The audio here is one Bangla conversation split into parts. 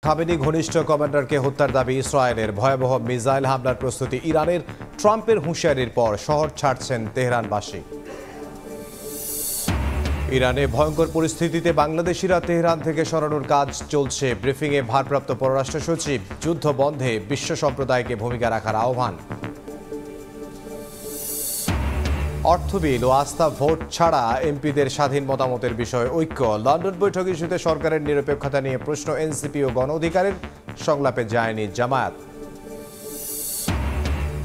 খামেনি ঘনিষ্ঠ কমান্ডারকে হত্যার দাবি ইসরায়েলের। ভয়াবহ মিসাইল হামলার প্রস্তুতি ইরানের। ট্রাম্পের হুঁশিয়ারির পর শহর ছাড়ছেন তেহরানবাসী। ইরানে ভয়ঙ্কর পরিস্থিতিতে বাংলাদেশিরা তেহরান থেকে সরানোর কাজ চলছে। ব্রিফিংয়ে ভারপ্রাপ্ত পররাষ্ট্র সচিব যুদ্ধ বন্ধে বিশ্ব সম্প্রদায়কে ভূমিকা রাখার আহ্বান। অর্থ বিল ও আস্থা ভোট ছাড়া এমপিদের স্বাধীন মতামতের বিষয়ে ঐক্য। লন্ডন বৈঠক ইস্যুতে সরকারের নিরপেক্ষতা নিয়ে প্রশ্ন এনসিপি ও গণ অধিকারের। সংলাপে যায়নি জামায়াত।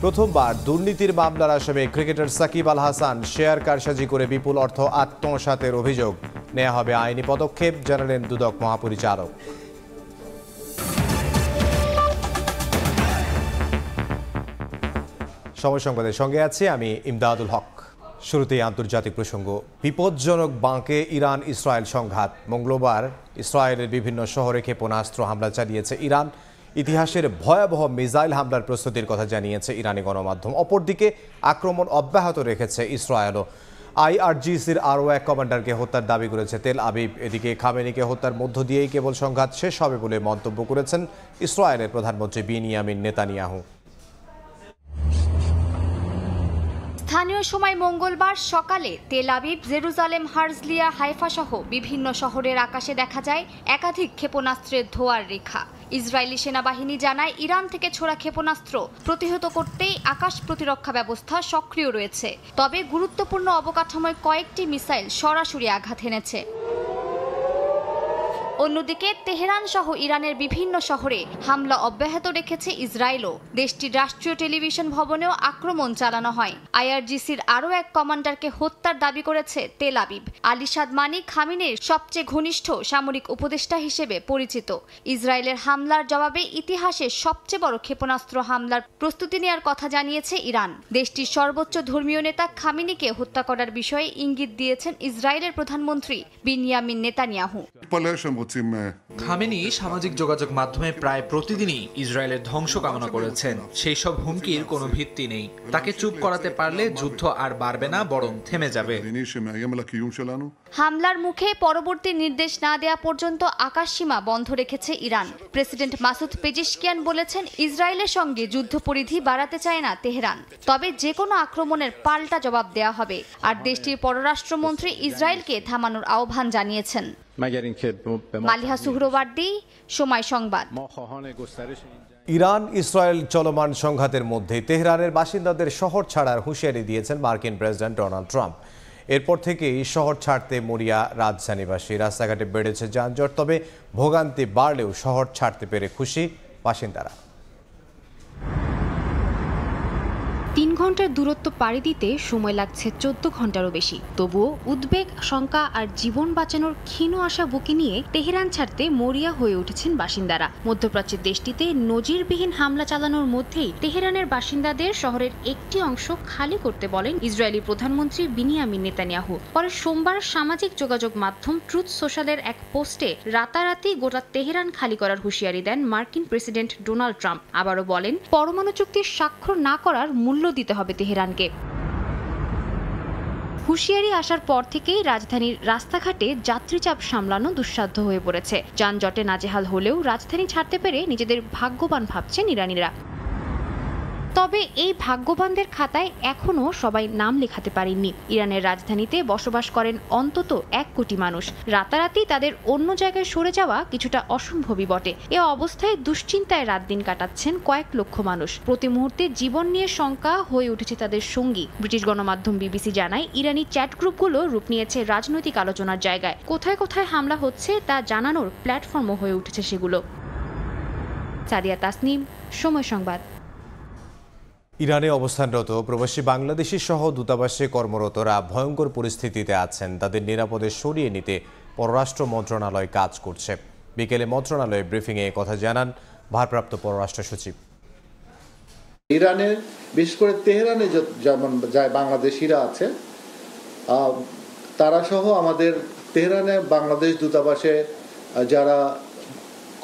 প্রথমবার দুর্নীতির মামলার আসামি ক্রিকেটার সাকিব আল হাসান শেয়ার কারসাজি করে বিপুল অর্থ আত্মসাতের অভিযোগ। নেওয়া হবে আইনি পদক্ষেপ, জানালেন দুদক মহাপরিচালক। সময় সংবাদের সঙ্গে আছি আমি ইমদাদুল হক। শুরুতেই আন্তর্জাতিক প্রসঙ্গ। বিপজ্জনক বাঁকে ইরান ইসরায়েল সংঘাত। মঙ্গলবার ইসরায়েলের বিভিন্ন শহরে ক্ষেপণাস্ত্র হামলা চালিয়েছে ইরান। ইতিহাসের ভয়াবহ মিসাইল হামলার প্রস্তুতির কথা জানিয়েছে ইরানি গণমাধ্যম। অপরদিকে আক্রমণ অব্যাহত রেখেছে ইসরায়েলও। আইআরজিসির আরও এক কমান্ডারকে হত্যার দাবি করেছে তেল আবিব। এদিকে খামেনিকে হত্যার মধ্য দিয়েই কেবল সংঘাত শেষ হবে বলে মন্তব্য করেছেন ইসরায়েলের প্রধানমন্ত্রী বিনিয়ামিন নেতানিয়াহু। স্থানীয় সময় মঙ্গলবার সকালে তেল আবিব, জেরুজালেম, হার্জলিয়া, হাইফা সহ বিভিন্ন শহরের আকাশে দেখা যায় একাধিক ক্ষেপণাস্ত্রের ধোঁয়ার রেখা। ইসরায়েলি সেনাবাহিনী জানায়, ইরান থেকে ছোড়া ক্ষেপণাস্ত্র প্রতিহত করতেই আকাশ প্রতিরক্ষা ব্যবস্থা সক্রিয় রয়েছে। তবে গুরুত্বপূর্ণ অবকাঠামোয় কয়েকটি মিসাইল সরাসরি আঘাত হেনেছে। অন্যদিকে তেহরান সহ ইরানের বিভিন্ন শহরে হামলা অব্যাহত রেখেছে ইসরায়েলও। দেশটির রাষ্ট্রীয় টেলিভিশন ভবনেও আক্রমণ চালানো হয়। আইআরজিসির আরও এক কমান্ডারকে হত্যার দাবি করেছে তেল আবিব। আলী সাদমানি খামেনির সবচেয়ে ঘনিষ্ঠ সামরিক উপদেষ্টা হিসেবে পরিচিত। ইসরায়েলের হামলার জবাবে ইতিহাসের সবচেয়ে বড় ক্ষেপণাস্ত্র হামলার প্রস্তুতি নেওয়ার কথা জানিয়েছে ইরান। দেশটির সর্বোচ্চ ধর্মীয় নেতা খামেনিকে হত্যা করার বিষয়ে ইঙ্গিত দিয়েছেন ইসরায়েলের প্রধানমন্ত্রী বিনিয়ামিন নেতানিয়াহু। খামেনি সামাজিক যোগাযোগ মাধ্যমে প্রায় প্রতিদিনই ইসরায়েলের ধ্বংস কামনা করেছেন। সেই সব হুমকির কোনো ভিত্তি নেই। তাকে চুপ করাতে পারলে যুদ্ধ আর বাড়বে না, বরং থেমে যাবে। হামলার মুখে পরবর্তী নির্দেশ না দেয়া পর্যন্ত আকাশসীমা বন্ধ রেখেছে ইরান। প্রেসিডেন্ট মাসুদ পেজিশকিয়ান বলেছেন, ইসরায়েলের সঙ্গে যুদ্ধ পরিধি বাড়াতে চায় না তেহরান, তবে যে কোনো আক্রমণের পাল্টা জবাব দেয়া হবে। আর দেশটির পররাষ্ট্রমন্ত্রী ইসরায়েলকে থামানোর আহ্বান জানিয়েছেন। মালিহা সুহরওয়ার্দী, সময় সংবাদ। ইরান ইসরায়েল চলমান সংঘাতের মধ্যে তেহরানের বাসিন্দাদের শহর ছাড়ার হুঁশিয়ারি দিয়েছেন মার্কিন প্রেসিডেন্ট ডোনাল্ড ট্রাম্প। এরপর থেকেই শহর ছাড়তে মরিয়া রাজধানীবাসী। রাস্তাঘাটে বেড়েছে যানজট, তবে ভোগান্তি বাড়লেও শহর ছাড়তে পেরে খুশি বাসিন্দারা। ৩ ঘন্টার দূরত্ব পাড়ি দিতে সময় লাগছে ১৪ ঘন্টারও বেশি। তবুও উদ্বেগ, শঙ্কা আর জীবন বাঁচানোর ক্ষীণ আশা বুকে নিয়ে তেহরান ছাড়তে মরিয়া হয়ে উঠেছেন বাসিন্দারা। মধ্যপ্রাচ্যের দেশটিতে নজিরবিহীন হামলা চালানোর মধ্যেই তেহরানের বাসিন্দাদের শহরের একটি অংশ খালি করতে বলেন ইসরায়েলি প্রধানমন্ত্রী বিনিয়ামিন নেতানিয়াহু। পরে সোমবার সামাজিক যোগাযোগ মাধ্যম ট্রুথ সোশ্যালের এক পোস্টে রাতারাতি গোটা তেহরান খালি করার হুঁশিয়ারি দেন মার্কিন প্রেসিডেন্ট ডোনাল্ড ট্রাম্প। আবারও বলেন, পরমাণু চুক্তির স্বাক্ষর না করার মূল্য দিতে হবে তেহরানকে। হুঁশিয়ারি আসার পর থেকেই রাজধানীর রাস্তাঘাটে যাত্রীচাপ সামলানো দুঃসাধ্য হয়ে পড়েছে। যানজটে নাজেহাল হলেও রাজধানী ছাড়তে পেরে নিজেদের ভাগ্যবান ভাবছেন ইরানিরা। তবে এই ভাগ্যবানদের খাতায় এখনও সবাই নাম লেখাতে পারেননি। ইরানের রাজধানীতে বসবাস করেন অন্তত ১ কোটি মানুষ। রাতারাতি তাদের অন্য জায়গায় সরে যাওয়া কিছুটা অসম্ভবই বটে। এ অবস্থায় দুশ্চিন্তায় রাত দিন কাটাচ্ছেন কয়েক লক্ষ মানুষ। প্রতি মুহূর্তে জীবন নিয়ে শঙ্কা হয়ে উঠেছে তাদের সঙ্গী। ব্রিটিশ গণমাধ্যম বিবিসি জানায়, ইরানি চ্যাট গ্রুপগুলো রূপ নিয়েছে রাজনৈতিক আলোচনার জায়গায়। কোথায় কোথায় হামলা হচ্ছে তা জানানোর প্ল্যাটফর্মও হয়ে উঠেছে সেগুলো। সাদিয়া তাসনিম, সময় সংবাদ। ইরানে অবস্থানরত প্রবাসী বাংলাদেশি সহ দূতাবাসে কর্মরতরা ভয়ঙ্কর পরিস্থিতিতে আছেন। তাদের নিরাপদে সরিয়ে নিতে পররাষ্ট্র মন্ত্রণালয় কাজ করছে। বিকেলে মন্ত্রণালয়ে ব্রিফিংয়ে কথা জানান ভারপ্রাপ্ত পররাষ্ট্র সচিব। ইরানের বিশেষ করে তেহরানে যেমন যায় বাংলাদেশিরা আছে, তারা সহ আমাদের তেহরানে বাংলাদেশ দূতাবাসে যারা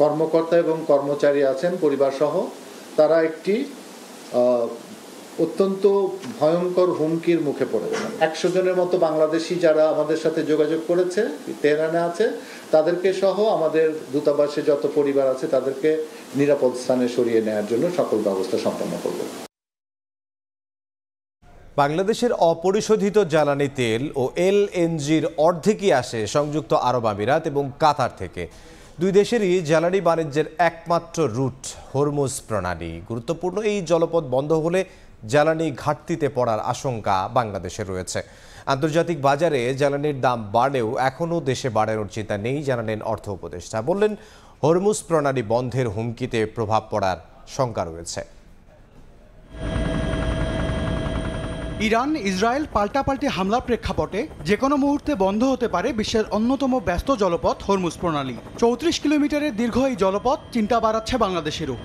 কর্মকর্তা এবং কর্মচারী আছেন পরিবার সহ, তারা একটি অত্যন্ত ভয়ঙ্কর হুমকির মুখে পড়েছেন। 100 জনের মতো বাংলাদেশি যারা আমাদের সাথে যোগাযোগ করেছে, তেহরানে আছে, তাদেরকে সহ আমাদের দূতাবাসে যত পরিবার আছে তাদেরকে নিরাপদ স্থানে সরিয়ে নেওয়ার জন্য সকল ব্যবস্থা সম্পন্ন করব। বাংলাদেশের অপরিশোধিত জ্বালানি তেল ও এলএনজির অর্ধেকই আসে সংযুক্ত আরব আমিরাত এবং কাতার থেকে। দুই দেশেরই জ্বালানি বাণিজ্যের একমাত্র রুট হরমুজ প্রণালী। গুরুত্বপূর্ণ এই জলপথ বন্ধ হলে জ্বালানি ঘাটতিতে পড়ার আশঙ্কা বাংলাদেশে রয়েছে। আন্তর্জাতিক বাজারে জ্বালানির দাম বাড়লেও এখনও দেশে বাড়ানোর চিন্তা নেই জানালেন অর্থ উপদেষ্টা। বললেন, হরমুজ প্রণালী বন্ধের হুমকিতে প্রভাব পড়ার শঙ্কা রয়েছে। ইরান ইসরায়েল পাল্টাপাল্টি হামলার প্রেক্ষাপটে যে কোনো মুহূর্তে বন্ধ হতে পারে বিশ্বের অন্যতম ব্যস্ত জলপথ হরমুজ প্রণালী। 34 কিলোমিটারের দীর্ঘ এই জলপথ চিন্তা বাড়াচ্ছে বাংলাদেশেরও।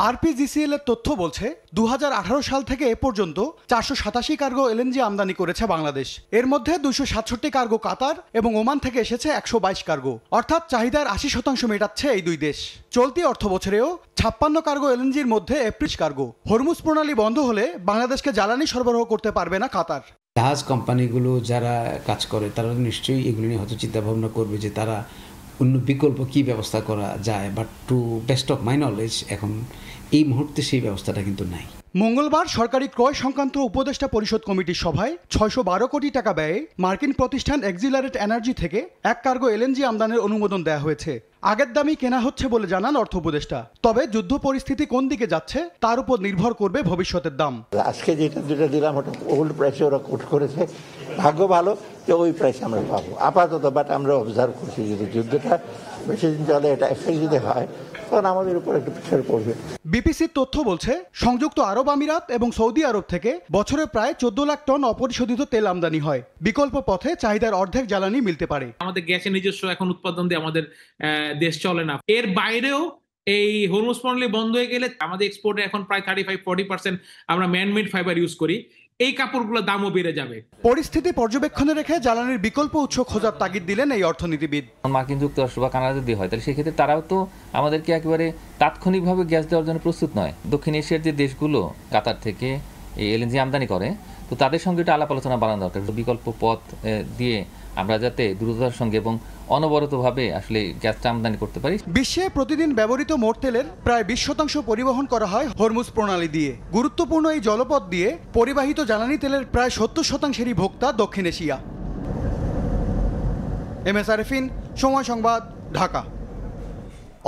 আরপিজিসিএল এর তথ্য বলছে 2018 সাল থেকে এ পর্যন্ত 487 কার্গো এলএনজি আমদানি করেছে বাংলাদেশ। এর মধ্যে 267 কার্গো কাতার এবং ওমান থেকে এসেছে 122 কার্গো, অর্থাৎ চাহিদার 80% মেটাচ্ছে এই দুই দেশ। চলতি অর্থ বছরেও 56 কার্গো এলএনজির মধ্যে 31 কার্গো। হরমুজ প্রণালী বন্ধ হলে বাংলাদেশকে জ্বালানি সরবরাহ করতে পারবে না কাতার। জাহাজ কোম্পানিগুলো যারা কাজ করে তারা নিশ্চয়ই এগুলো নিয়ে হয়তো চিন্তা ভাবনা করবে যে তারা অন্য বিকল্প কি ব্যবস্থা করা যায়, but to best of my knowledge এখন এই মুহূর্তে সেই ব্যবস্থাটা কিন্তু নাই। মঙ্গলবার সরকারি ক্রয় সংক্রান্ত উপদেষ্টা পরিষদ কমিটির সভায় 612 কোটি টাকা ব্যয়ে মার্কিন প্রতিষ্ঠান এক্সিলারেট এনার্জি থেকে 1 কার্গো এলএনজি আমদানির অনুমোদন দেওয়া হয়েছে। আগের দামই কেনা হচ্ছে বলে জানান অর্থ উপদেষ্টা। তবে যুদ্ধ পরিস্থিতি কোন দিকে যাচ্ছে তার উপর নির্ভর করবে ভবিষ্যতের দাম। আজকে যেটা দিলাম ওটা ওল্ড প্রাইসে ওরা কোট করেছে, ভাগ্য ভালো যে ওই প্রাইস আমরা পাবো আপাতত। বাট আমরা অবজার্ভ করছি যদি যুদ্ধটা বেশি দিন চলে, এটা এফেক্ট যদি হয় তখন আমাদের উপর একটু প্রেশার পড়বে। বিপিসির তথ্য বলছে সংযুক্ত আরব আমিরাত এবং সৌদি আরব থেকে বছরে প্রায় 14 লাখ টন অপরিশোধিত তেল আমদানি হয়। বিকল্প পথে চাহিদার অর্ধেক জ্বালানি মিলতে পারে। আমাদের গ্যাসের নিজস্ব এখন উৎপাদন দিয়ে আমাদের দেশ চলে না। এর বাইরেও এই হরমুজ প্রণালী বন্ধ হয়ে গেলে আমাদের এক্সপোর্টে এখন প্রায় 35-40% আমরা ম্যানমেড ফাইবার ইউজ করি। এই কাপড়গুলোর দামও বেড়ে যাবে। পরিস্থিতি পর্যবেক্ষণে রেখে জ্বালানির বিকল্প উৎস খোঁজার তাগিদ দিলেন এই অর্থনীতিবিদ। মার্কিন যুক্তরাষ্ট্র বা কানাডা যদি হয় তাহলে সেক্ষেত্রে তারাও তো আমাদেরকে একেবারে তাৎক্ষণিকভাবে গ্যাস দেওয়ার জন্য প্রস্তুত নয়। দক্ষিণ এশিয়ার যে দেশগুলো কাতার থেকে এই এলএনজি আমদানি করে, তো তাদের সঙ্গে একটা আলাপ আলোচনা বাড়ানো দরকার। বিকল্প পথ দিয়ে আমরা যাতে দ্রুততার সঙ্গে এবং অনবরতভাবে আসলে গ্যাসটা আমদানি করতে পারি। বিশ্বে প্রতিদিন ব্যবহৃত মোট তেলের প্রায় 20% পরিবহন করা হয় হরমুজ প্রণালী দিয়ে। গুরুত্বপূর্ণ এই জলপথ দিয়ে পরিবাহিত জ্বালানি তেলের প্রায় 70%-এরই ভোক্তা দক্ষিণ এশিয়া। MS আরেফিন, সময় সংবাদ, ঢাকা।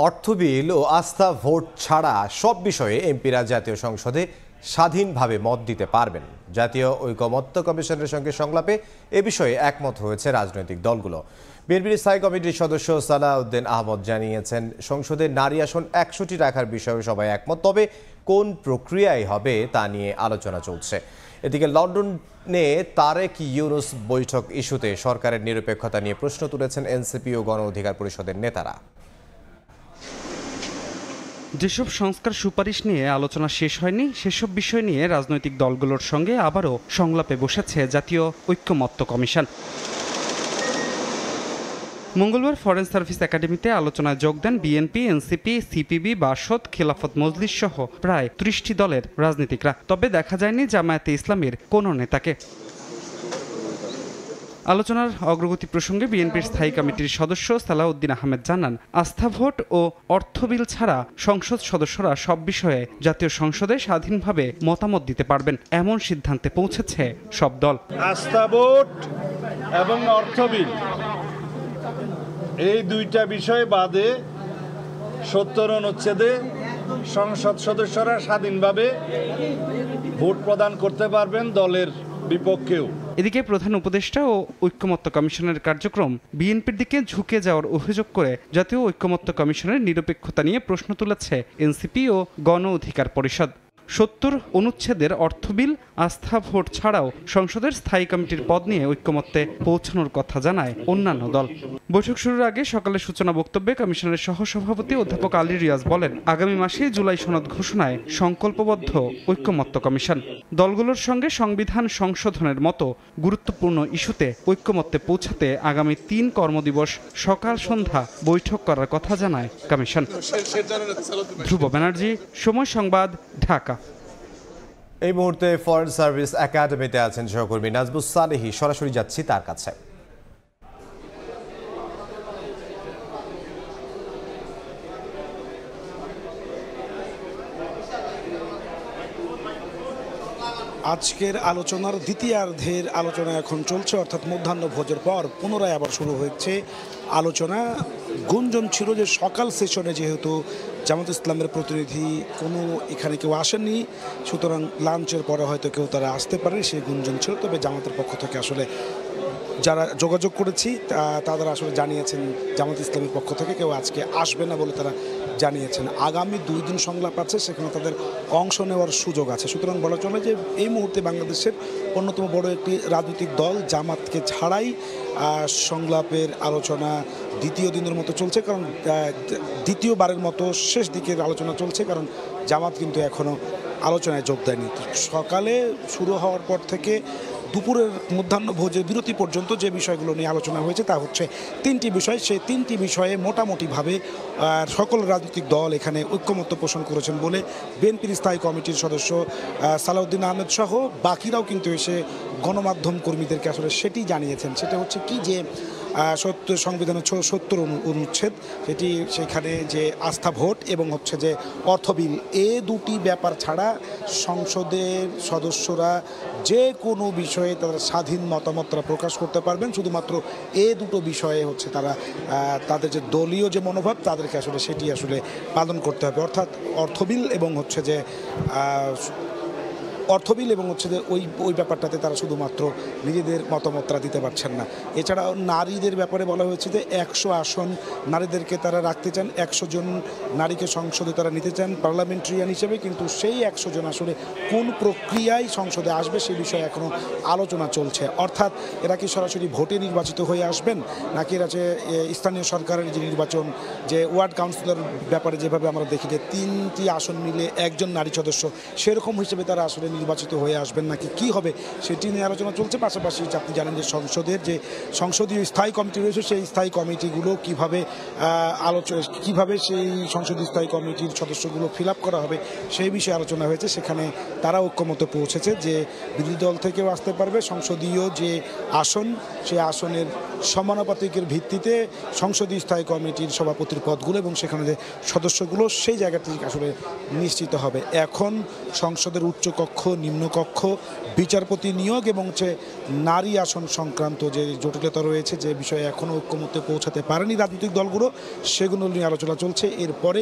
অর্থ বিল ও আস্থা ভোট ছাড়া সব বিষয়ে এমপিরা জাতীয় সংসদে স্বাধীনভাবে মত দিতে পারবেন। জাতীয় ঐকমত্য কমিশনের সঙ্গে সংলাপে এ বিষয়ে একমত হয়েছে রাজনৈতিক দলগুলো। বিএনপির স্থায়ী কমিটির সদস্য সালাউদ্দিন আহমদ জানিয়েছেন, সংসদে নারী আসন 100টি রাখার বিষয়ে সবাই একমত, তবে কোন প্রক্রিয়ায় হবে তা নিয়ে আলোচনা চলছে। এদিকে লন্ডনে তারেক ইউনুস বৈঠক ইস্যুতে সরকারের নিরপেক্ষতা নিয়ে প্রশ্ন তুলেছেন এনসিপি ও গণ অধিকার পরিষদের নেতারা। যেসব সংস্কার সুপারিশ নিয়ে আলোচনা শেষ হয়নি সেসব বিষয় নিয়ে রাজনৈতিক দলগুলোর সঙ্গে আবারও সংলাপে বসেছে জাতীয় ঐকমত্য কমিশন। মঙ্গলবার ফরেন সার্ভিস একাডেমিতে আলোচনায় যোগ দেন BNP, NCP, CPB, Basad, Khelafat Majlis সহ প্রায় 30টি দলের রাজনীতিকরা। তবে দেখা যায়নি জামায়াতে ইসলামের কোনো নেতাকে। আলোচনার অগ্রগতি প্রসঙ্গে বিএনপির স্থায়ী কমিটির সদস্য সালাউদ্দিন আহমেদ জানান, আস্থা ভোট ও অর্থ বিল ছাড়া সংসদ সদস্যরা সব বিষয়ে জাতীয় সংসদে স্বাধীনভাবে মতামত দিতে পারবেন, এমন সিদ্ধান্তে পৌঁছেছে সব দল। আস্থা ভোট এবং অর্থ বিল এই দুইটা বিষয় বাদে 70 অনুচ্ছেদে সংসদ সদস্যরা স্বাধীনভাবে ভোট প্রদান করতে পারবেন, দলের বিপক্ষেও। এদিকে প্রধান উপদেষ্টা ও ঐকমত্য কমিশনের কার্যক্রম বিএনপির দিকে ঝুঁকে যাওয়ার অভিযোগ করে জাতীয় ঐকমত্য কমিশনের নিরপেক্ষতা নিয়ে প্রশ্ন তুলেছে এনসিপি ও গণ অধিকার পরিষদ। 70 অনুচ্ছেদের অর্থ বিল, আস্থা ভোট ছাড়াও সংসদের স্থায়ী কমিটির পদ নিয়ে ঐকমত্যে পৌঁছানোর কথা জানায় অন্যান্য দল। বৈঠক শুরুর আগে সকালে সূচনা বক্তব্যে কমিশনের সহসভাপতি অধ্যাপক আলী রিয়াজ বলেন, আগামী মাসে জুলাই সনদ ঘোষণায় সংকল্পবদ্ধ ঐকমত্য কমিশন। দলগুলোর সঙ্গে সংবিধান সংশোধনের মতো গুরুত্বপূর্ণ ইস্যুতে ঐকমত্যে পৌঁছাতে আগামী 3 কর্মদিবস সকাল সন্ধ্যা বৈঠক করার কথা জানায় কমিশন। ধ্রুব ব্যানার্জি, সময় সংবাদ, ঢাকা। এই মুহূর্তে ফরেন সার্ভিস একাডেমিতে আছেন সহকর্মী নাজবুস সালেহী, সরাসরি যাচ্ছি তার কাছে। আজকের আলোচনার দ্বিতীয়ার্ধের আলোচনা এখন চলছে, অর্থাৎ মধ্যাহ্ন ভোজের পর পুনরায় আবার শুরু হয়েছে আলোচনা। গুঞ্জন ছিল যে সকাল সেশনে যেহেতু জামাত ইসলামের প্রতিনিধি কোনো এখানে কেউ আসেননি, সুতরাং লাঞ্চের পরে হয়তো কেউ তারা আসতে পারে, সেই গুঞ্জন ছিল। তবে জামাতের পক্ষ থেকে আসলে যারা যোগাযোগ করেছি তারা আসলে জানিয়েছেন জামাত ইসলামের পক্ষ থেকে কেউ আজকে আসবে না বলে তারা জানিয়েছেন। আগামী 2 দিন সংলাপ আছে, সেখানে তাদের অংশ নেওয়ার সুযোগ আছে। সুতরাং বলা চলে যে এই মুহূর্তে বাংলাদেশের অন্যতম বড় একটি রাজনৈতিক দল জামাতকে ছাড়াই সংলাপের আলোচনা দ্বিতীয় দিনের মতো চলছে, কারণ দ্বিতীয়বারের মতো শেষ দিকের আলোচনা চলছে, কারণ জামাত কিন্তু এখনও আলোচনায় যোগ দেয়নি। সকালে শুরু হওয়ার পর থেকে দুপুরের মধ্যাহ্ন ভোজের বিরতি পর্যন্ত যে বিষয়গুলো নিয়ে আলোচনা হয়েছে তা হচ্ছে 3টি বিষয়। সেই 3টি বিষয়ে মোটামুটিভাবে সকল রাজনৈতিক দল এখানে ঐক্যমত্য পোষণ করেছেন বলে বিএনপির স্থায়ী কমিটির সদস্য সালাউদ্দিন আহমেদ সহ বাকিরাও কিন্তু এসে গণমাধ্যম কর্মীদেরকে আসলে সেটি জানিয়েছেন। সেটা হচ্ছে কি যে সংবিধানের ৭০ অনুচ্ছেদ, সেটি সেখানে যে আস্থা ভোট এবং হচ্ছে যে অর্থ বিল, এ দুটি ব্যাপার ছাড়া সংসদের সদস্যরা যে কোনো বিষয়ে তারা স্বাধীন মতামত প্রকাশ করতে পারবেন। শুধুমাত্র এ দুটো বিষয়ে হচ্ছে তারা তাদের যে দলীয় যে মনোভাব তাদেরকে আসলে সেটি আসলে পালন করতে হবে, অর্থাৎ অর্থ বিল এবং হচ্ছে যে ওই ব্যাপারটাতে তারা শুধুমাত্র নিজেদের মতামতটা দিতে পারছেন না। এছাড়াও নারীদের ব্যাপারে বলা হয়েছে যে 100 আসন নারীদেরকে তারা রাখতে চান, 100 জন নারীকে সংসদে তারা নিতে চান পার্লামেন্টারিয়ান হিসেবে, কিন্তু সেই 100 জন আসলে কোন প্রক্রিয়ায় সংসদে আসবে সেই বিষয়ে এখনও আলোচনা চলছে। অর্থাৎ এরা কি সরাসরি ভোটে নির্বাচিত হয়ে আসবেন, নাকি এরা যে স্থানীয় সরকারের যে নির্বাচন, যে ওয়ার্ড কাউন্সিলর ব্যাপারে যেভাবে আমরা দেখি যে 3টি আসন মিলে 1 জন নারী সদস্য, সেরকম হিসেবে তারা আসলে নির্বাচিত হয়ে আসবেন নাকি কি হবে সেটি নিয়ে আলোচনা চলছে। পাশাপাশি আপনি জানেন যে সংসদের যে সংসদীয় স্থায়ী কমিটি রয়েছে, সেই স্থায়ী কমিটিগুলো কিভাবে সেই সংসদীয় স্থায়ী কমিটির সদস্যগুলো ফিল আপ করা হবে সেই বিষয়ে আলোচনা হয়েছে। সেখানে তারা ঐক্যমতে পৌঁছেছে যে বিরোধী দল থেকেও আসতে পারবে, সংসদীয় যে আসন সেই আসনের সমানুপাতিকের ভিত্তিতে সংসদীয় স্থায়ী কমিটির সভাপতির পদগুলো এবং সেখানে যে সদস্যগুলো সেই জায়গাটি আসলে নিশ্চিত হবে। এখন সংসদের উচ্চকক্ষ, নিম্নকক্ষ, বিচারপতি নিয়োগ এবং হচ্ছে নারী আসন সংক্রান্ত যে জটিলতা রয়েছে, যে বিষয়ে এখনও ঐক্যমত্যে পৌঁছাতে পারেনি রাজনৈতিক দলগুলো, সেগুলো নিয়ে আলোচনা চলছে। এরপরে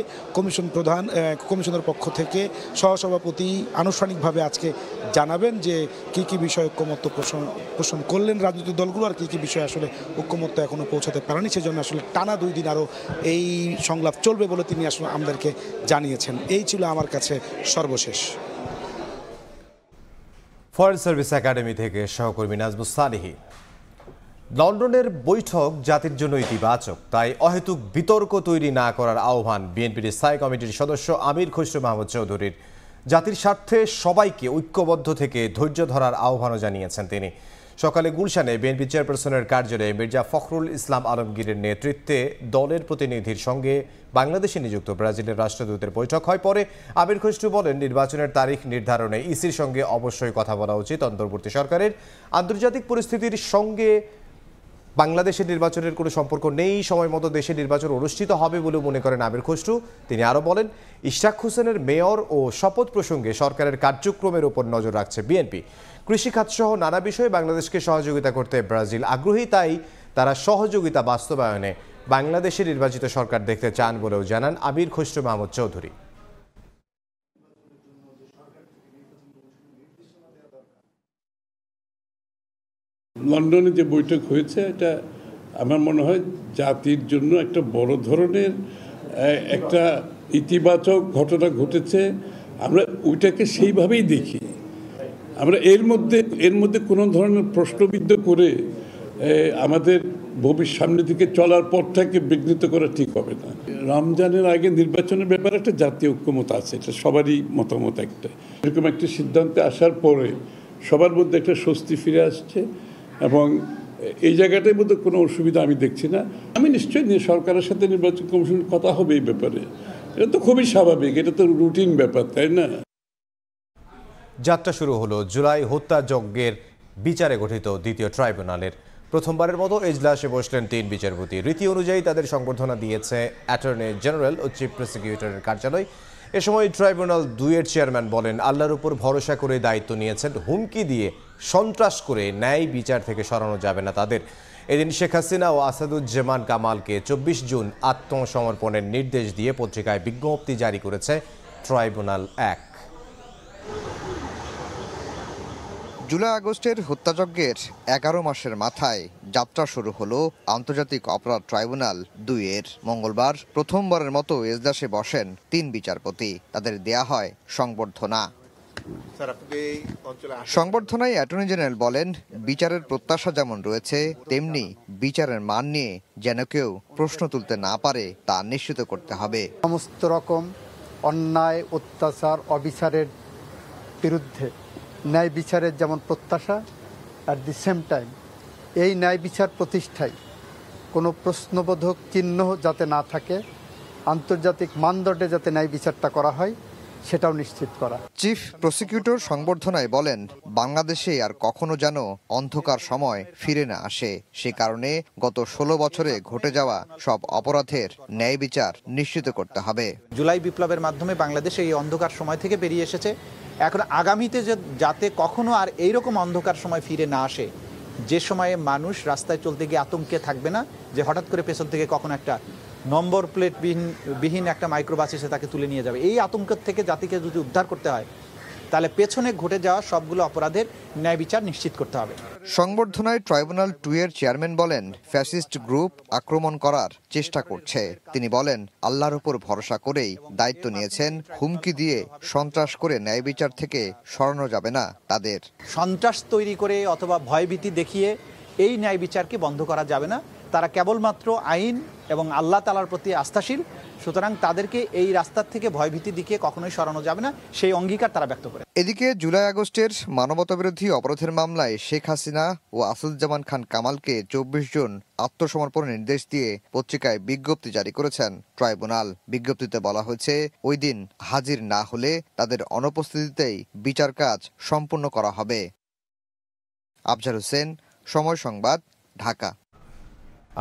কমিশনের পক্ষ থেকে সহসভাপতি আনুষ্ঠানিকভাবে আজকে জানাবেন যে কী বিষয়ে ঐক্যমত্য পোষণ করলেন রাজনৈতিক দলগুলো আর কী বিষয়ে আসলে ঐক্যমত্য এখনও পৌঁছাতে পারেনি। সেজন্য আসলে টানা 2 দিন আরও এই সংলাপ চলবে বলে তিনি আসলে আমাদেরকে জানিয়েছেন। এই ছিল আমার কাছে সর্বশেষ। ফরেন সার্ভিস একাডেমি থেকে সহকর্মী নাজবুস সালেহী। লন্ডনের বৈঠক জাতির জন্য ইতিবাচক, তাই অহেতুক বিতর্ক তৈরি না করার আহ্বান বিএনপির স্থায়ী কমিটির সদস্য আমির খসরু মাহমুদ চৌধুরীর। জাতির স্বার্থে সবাইকে ঐক্যবদ্ধ থেকে ধৈর্য ধরার আহ্বানও জানিয়েছেন তিনি। সকালে গুলশানে বিএনপি চেয়ারপারসনের কার্যালয়ে মির্জা ফখরুল ইসলাম আলমগীরের নেতৃত্বে দলের প্রতিনিধির সঙ্গে বাংলাদেশে নিযুক্ত ব্রাজিলের রাষ্ট্রদূতের বৈঠক হয়। পরে আমির খসরু বলেন, নির্বাচনের তারিখ নির্ধারণে ইসির সঙ্গে অবশ্যই কথা বলা উচিত অন্তর্বর্তী সরকারের। আন্তর্জাতিক পরিস্থিতির সঙ্গে বাংলাদেশের নির্বাচনের কোনো সম্পর্ক নেই, সময় মতো দেশে নির্বাচন অনুষ্ঠিত হবে বলে মনে করেন আমির খসরু। তিনি আরও বলেন, ইশরাক হোসেনের মেয়র ও শপথ প্রসঙ্গে সরকারের কার্যক্রমের উপর নজর রাখছে বিএনপি। কৃষিখাত সহ নানা বিষয়ে বাংলাদেশকে সহযোগিতা করতে ব্রাজিল আগ্রহী, তাই তারা সহযোগিতা বাস্তবায়নে বাংলাদেশে নির্বাচিত সরকার দেখতে চান বলেও জানান আমির খসরু মাহমুদ চৌধুরী। লন্ডনে যে বৈঠক হয়েছে এটা আমার মনে হয় জাতির জন্য একটা বড় ধরনের একটা ইতিবাচক ঘটনা ঘটেছে। আমরা ওইটাকে সেইভাবেই দেখি। আমরা এর মধ্যে কোনো ধরনের প্রশ্নবিদ্ধ করে আমাদের ভবিষ্যৎ সামনের দিকে চলার পথটাকে বিঘ্নিত করা ঠিক হবে না। রমজানের আগে নির্বাচনের ব্যাপারে একটা জাতীয় ঐক্যমত আছে, এটা সবারই মতামত। এরকম একটা সিদ্ধান্তে আসার পরে সবার মধ্যে একটা স্বস্তি ফিরে আসছে এবং এই জায়গাটার মধ্যে কোনো অসুবিধা আমি দেখছি না। আমি নিশ্চয়ই সরকারের সাথে নির্বাচন কমিশনের কথা হবে এই ব্যাপারে, এটা তো খুবই স্বাভাবিক, এটা তো রুটিন ব্যাপার, তাই না? যাত্রা শুরু হলো জুলাই হত্যাযজ্ঞের বিচারে গঠিত দ্বিতীয় ট্রাইব্যুনালের। প্রথমবারের মতো এজলাসে বসলেন 3 বিচারপতি। রীতি অনুযায়ী তাদের সংবর্ধনা দিয়েছে অ্যাটর্নি জেনারেল ও চিফ প্রসিকিউটরের কার্যালয়। এ সময় ট্রাইব্যুনাল 2-এর চেয়ারম্যান বলেন, আল্লাহর উপর ভরসা করে দায়িত্ব নিয়েছেন, হুমকি দিয়ে সন্ত্রাস করে ন্যায় বিচার থেকে সরানো যাবে না তাদের। এদিন শেখ হাসিনা ও আসাদুজ্জামান কামালকে 24 জুন আত্মসমর্পণের নির্দেশ দিয়ে পত্রিকায় বিজ্ঞপ্তি জারি করেছে ট্রাইব্যুনাল 1। জুলাই আগস্টের হত্যাযজ্ঞের 11 মাসের মাথায় যাত্রা শুরু হলো আন্তর্জাতিক অপরাধ ট্রাইব্যুনাল 2-এর। মঙ্গলবার প্রথমবারের মতো এজলাসে বসেন 3 বিচারপতি। তাদের দেয়া হয় সংবর্ধনা। সংবর্ধনায় অ্যাটর্নি জেনারেল বলেন, বিচারের প্রত্যাশা যেমন রয়েছে তেমনি বিচারের মান নিয়ে যেন কেউ প্রশ্ন তুলতে না পারে তা নিশ্চিত করতে হবে। সমস্ত রকম অন্যায়, অত্যাচার, অবিচারের বিরুদ্ধে ন্যায় বিচারের যেমন প্রত্যাশা, অ্যাট দি সেম টাইম এই ন্যায় বিচার প্রতিষ্ঠায় কোনো প্রশ্নবোধক চিহ্ন যাতে না থাকে, আন্তর্জাতিক মানদণ্ডে যাতে ন্যায় বিচারটা করা হয় সেটাও নিশ্চিত করা। চিফ প্রসিকিউটর সংবর্ধনায় বলেন, বাংলাদেশে আর কখনো যেন অন্ধকার সময় ফিরে না আসে। সে কারণে গত 16 বছরে ঘটে যাওয়া সব অপরাধের ন্যায় বিচার নিশ্চিত করতে হবে। জুলাই বিপ্লবের মাধ্যমে বাংলাদেশ এই অন্ধকার সময় থেকে বেরিয়ে এসেছে। এখন আগামীতে যাতে কখনো আর এইরকম অন্ধকার সময় ফিরে না আসে, যে সময়ে মানুষ রাস্তায় চলতে গিয়ে আতঙ্কে থাকবে না যে হঠাৎ করে পেছন থেকে কখনো একটা নম্বর প্লেট বিহীন একটা মাইক্রোবাস এসে তাকে তুলে নিয়ে যাবে। এই আতঙ্ক থেকে জাতিকে যদি উদ্ধার করতে হয় তাহলে পেছনে ঘটে যাওয়া সবগুলো অপরাধের ন্যায় বিচার নিশ্চিত করতে হবে। সংবর্ধনায় ট্রাইব্যুনাল 2-এর চেয়ারম্যান বলেন, ফ্যাসিস্ট গ্রুপ আক্রমণ করার চেষ্টা করছে। তিনি বলেন, আল্লাহর উপর ভরসা করেই দায়িত্ব নিয়েছেন, হুমকি দিয়ে সন্ত্রাস করে ন্যায় বিচার থেকে সরানো যাবে না তাদের। সন্ত্রাস তৈরি করে অথবা ভয়ভীতি দেখিয়ে এই ন্যায় বিচারকে বন্ধ করা যাবে না। তারা কেবলমাত্র আইন এবং আল্লাহ তাআলার প্রতি আস্থাশীল, সুতরাং তাদেরকে এই রাস্তার থেকে ভয়ভীতি দিকে কখনোই সরানো যাবে না, সেই অঙ্গীকার তারা ব্যক্ত করে। এদিকে জুলাই আগস্টের মানবতাবিরোধী অপরাধের মামলায় শেখ হাসিনা ও আসাদুজ্জামান খান কামালকে 24 জুন আত্মসমর্পণের নির্দেশ দিয়ে পত্রিকায় বিজ্ঞপ্তি জারি করেছেন ট্রাইব্যুনাল। বিজ্ঞপ্তিতে বলা হয়েছে, ওই দিন হাজির না হলে তাদের অনুপস্থিতিতেই বিচার কাজ সম্পূর্ণ করা হবে। আফজার হোসেন, সময় সংবাদ, ঢাকা।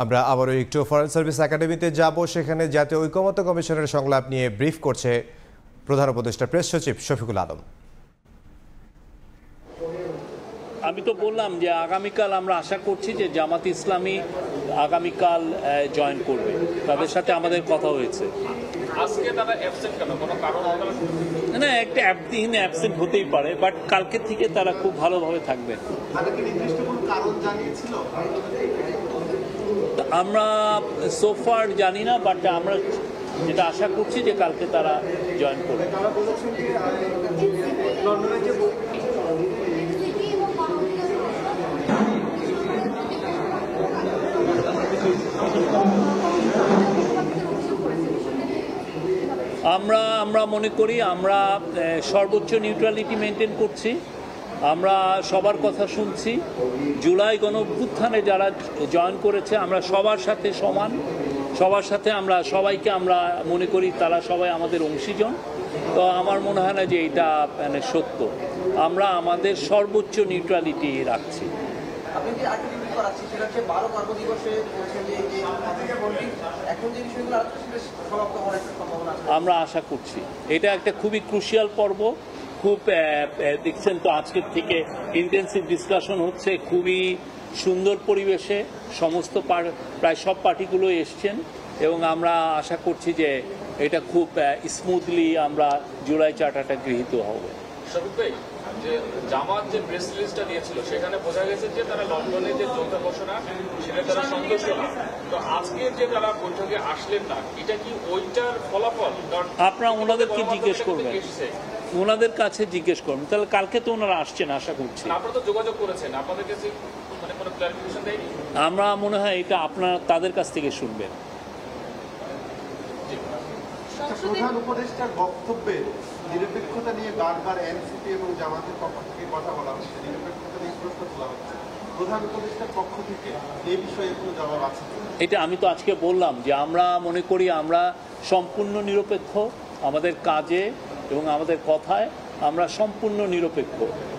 আমরা আবারও একটু ফরেন সার্ভিস একাডেমিতে যাব। সেখানে জাতীয় ঐকমত্য কমিশনের সংলাপ নিয়ে ব্রিফ করছে প্রধান উপদেষ্টা প্রেস সচিব শফিকুল আলম। আমি তো বললাম যে আগামীকাল আমরা আশা করছি যে জামাত ইসলামী আগামীকাল জয়েন করবে, তাদের সাথে আমাদের কথা হয়েছে। আজকে তারা অ্যাবসেন্ট কেন, কোনো কারণ? না, একটা একদিন অ্যাবসেন্ট হতেই পারে, বাট কালকে থেকে তারা খুব ভালোভাবে থাকবে। আমরা সোফার জানি না, বাট আমরা যেটা আশা করছি যে কালকে তারা জয়েন করবে। আমরা মনে করি আমরা সর্বোচ্চ নিউট্রালিটি মেনটেন করছি। আমরা সবার কথা শুনছি। জুলাই গণঅভ্যুত্থানে যারা জয়েন করেছে আমরা সবার সাথে সমান, সবার সাথে আমরা সবাইকে আমরা মনে করি তারা সবাই আমাদের অংশীজন। তো আমার মনে হয় না যে এটা মানে সত্য। আমরা আমাদের সর্বোচ্চ নিউট্রালিটি রাখছি। আমরা আশা করছি এটা একটা খুবই ক্রুশিয়াল পর্ব। খুব দেখছেন তো আজকের থেকে ইন্টেন্সিভ ডিসকাশন হচ্ছে, খুবই সুন্দর পরিবেশে সমস্ত প্রায় সব পার্টিগুলো এসছেন এবং আমরা আশা করছি যে এটা খুব স্মুথলি আমরা জুলাই চার্টারটা গৃহীত হবে। যে জামাত যে প্রেস রিলিজটা দিয়েছিল সেখানে বোঝা গেছে যে তারা লন্ডনে যে যৌথ ঘোষণা সেটা তারা সন্তুষ্ট না। তো আজকে যে তারা বৈঠকে আসলেন না, এটা কি ওইটার ফলাফল? আপনারা ওনাদেরকে জিজ্ঞেস করবেন, ওনাদের কাছে জিজ্ঞেস করবেন। তাহলে কালকে তো ওনারা আসছেন আশা করছি। আপনারা তো যোগাযোগ করেছেন, আপনাদের কাছে মানে কোনো ক্লারিফিকেশন দেয়নি? আমরা মনে হয় এটা আপনারা তাদের কাছ থেকে শুনবেন। প্রধান উপদেষ্টার বক্তব্যে নিরপেক্ষতা নিয়ে বারবার এনসিপি এবং জামাতের পক্ষ থেকে কথা বলা হচ্ছে, নিরপেক্ষতা নিয়ে প্রশ্ন তোলা হচ্ছে। প্রধান উপদেষ্টার পক্ষ থেকে এই বিষয়ে কোনো জবাব আছে? এটা আমি তো আজকে বললাম যে আমরা মনে করি আমরা সম্পূর্ণ নিরপেক্ষ আমাদের কাজে এবং আমাদের কথায়, আমরা সম্পূর্ণ নিরপেক্ষ